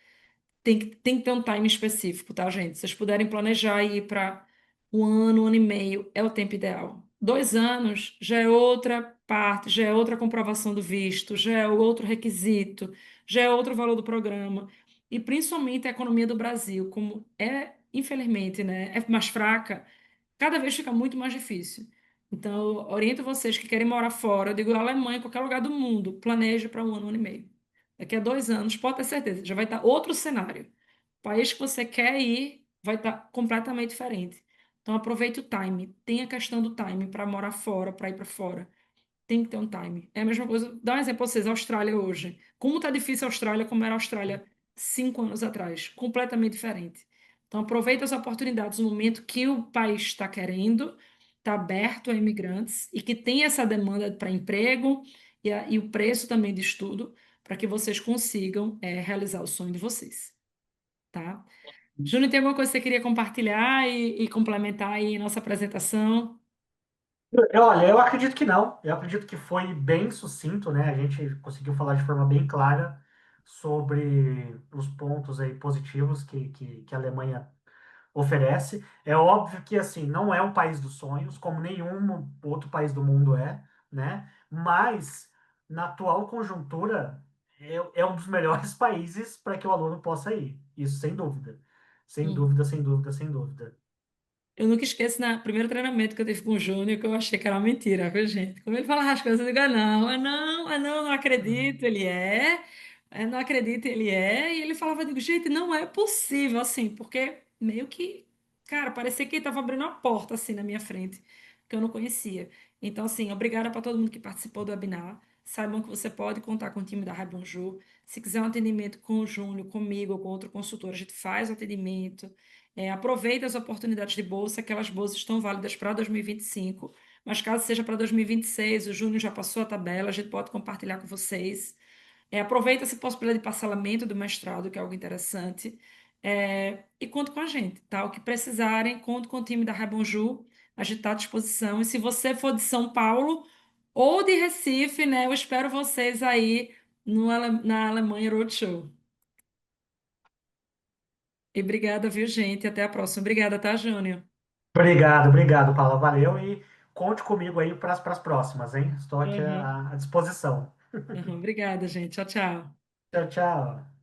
tem que ter um time específico, tá, gente? Se vocês puderem planejar e ir para um ano e meio, é o tempo ideal. 2 anos já é outra parte, já é outra comprovação do visto, já é outro requisito, já é outro valor do programa. E principalmente a economia do Brasil, como é, infelizmente, né, é mais fraca, cada vez fica muito mais difícil. Então, eu oriento vocês que querem morar fora, eu digo Alemanha, qualquer lugar do mundo, planeje para um ano e meio. Daqui a 2 anos, pode ter certeza, já vai estar outro cenário. O país que você quer ir vai estar completamente diferente. Então, aproveite o time. Tem a questão do time para morar fora, para ir para fora. Tem que ter um time. É a mesma coisa. Dá um exemplo para vocês, a Austrália hoje. Como está difícil a Austrália, como era a Austrália 5 anos atrás. Completamente diferente. Então, aproveita as oportunidades no momento que o país está querendo, está aberto a imigrantes e que tem essa demanda para emprego e o preço também de estudo para que vocês consigam realizar o sonho de vocês, tá? Júnior, tem alguma coisa que você queria compartilhar e complementar aí nossa apresentação? Olha, eu acredito que não. Eu acredito que foi bem sucinto, né? A gente conseguiu falar de forma bem clara sobre os pontos aí positivos que a Alemanha oferece. É óbvio que, assim, não é um país dos sonhos, como nenhum outro país do mundo é, né? Mas, na atual conjuntura, é um dos melhores países para que o aluno possa ir. Isso sem dúvida. Sem Hum. dúvida, sem dúvida, sem dúvida. Eu nunca esqueço na primeiro treinamento que eu tive com o Júnior, que eu achei que era mentira, viu, gente? Como ele falava as coisas, eu digo, não acredito, ele é, não acredito, ele é, e ele falava, eu digo, gente, não é possível, assim, porque meio que, cara, parecia que ele estava abrindo uma porta, assim, na minha frente, que eu não conhecia. Então, assim, obrigada para todo mundo que participou do webinar, saibam que você pode contar com o time da Rabonju, se quiser um atendimento com o Júnior, comigo ou com outro consultor, a gente faz o atendimento. Aproveite as oportunidades de bolsa, aquelas bolsas estão válidas para 2025, mas caso seja para 2026, o Júnior já passou a tabela, a gente pode compartilhar com vocês. Aproveita essa possibilidade de parcelamento do mestrado, que é algo interessante, e conta com a gente, tá? O que precisarem, conto com o time da Rabonju, a gente está à disposição. E se você for de São Paulo ou de Recife, né, eu espero vocês aí na Alemanha Roadshow. E obrigada, viu, gente? Até a próxima. Obrigada, tá, Júnior? Obrigado, obrigado, Paula. Valeu e conte comigo aí para as próximas, hein? Estou aqui Uhum. à disposição. Uhum. Obrigada, gente. Tchau, tchau. Tchau, tchau.